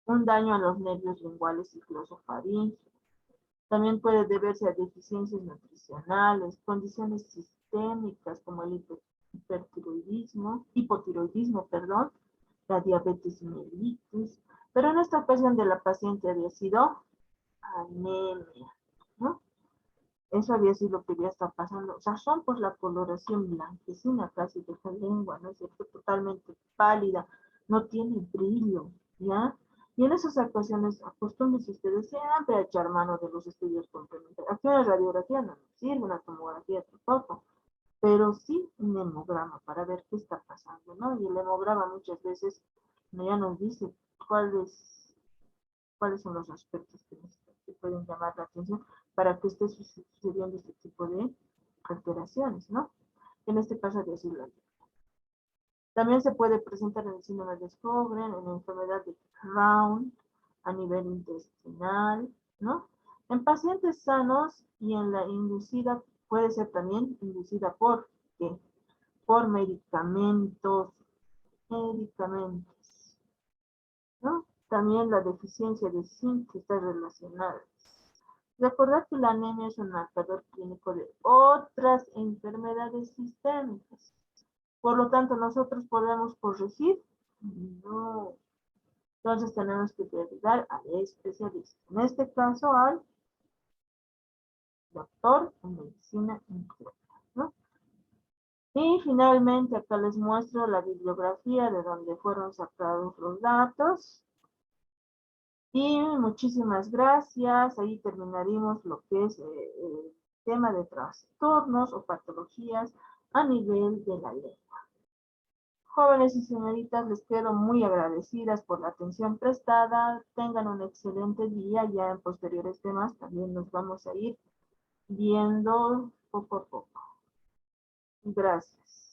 Un daño a los nervios linguales y glosofaríngeos. También puede deberse a deficiencias nutricionales, condiciones sistémicas como el hipotiroidismo, la diabetes mellitus, pero en esta ocasión de la paciente había sido anemia, ¿no? Eso había sido lo que había estado pasando. O sea, son pues la coloración blanquecina casi de la lengua, ¿no es cierto? Totalmente pálida, no tiene brillo, ¿ya? Y en esas ocasiones, acostúmbrense ustedes siempre a echar mano de los estudios complementarios. Aquí una radiografía no nos sirve, una tomografía tampoco, pero sí un hemograma para ver qué está pasando, ¿no? Y el hemograma muchas veces ya nos dice cuáles son los aspectos que pueden llamar la atención para que esté sucediendo este tipo de alteraciones, ¿no? En este caso, decirlo. También se puede presentar en el síndrome de Sjögren, en la enfermedad de Crohn, a nivel intestinal, ¿no? En pacientes sanos y en la inducida, puede ser también inducida por, ¿qué? Por medicamentos, ¿no? También la deficiencia de zinc que está relacionada. Recordar que la anemia es un marcador clínico de otras enfermedades sistémicas. Por lo tanto, ¿nosotros podemos corregir? No. Entonces tenemos que ayudar al especialista. En este caso, al doctor en medicina interna, ¿no? Y finalmente, acá les muestro la bibliografía de donde fueron sacados los datos. Y muchísimas gracias. Ahí terminaríamos lo que es el tema de trastornos o patologías a nivel de la lengua. Jóvenes y señoritas, les quedo muy agradecidas por la atención prestada. Tengan un excelente día. Ya en posteriores temas también nos vamos a ir viendo poco a poco. Gracias.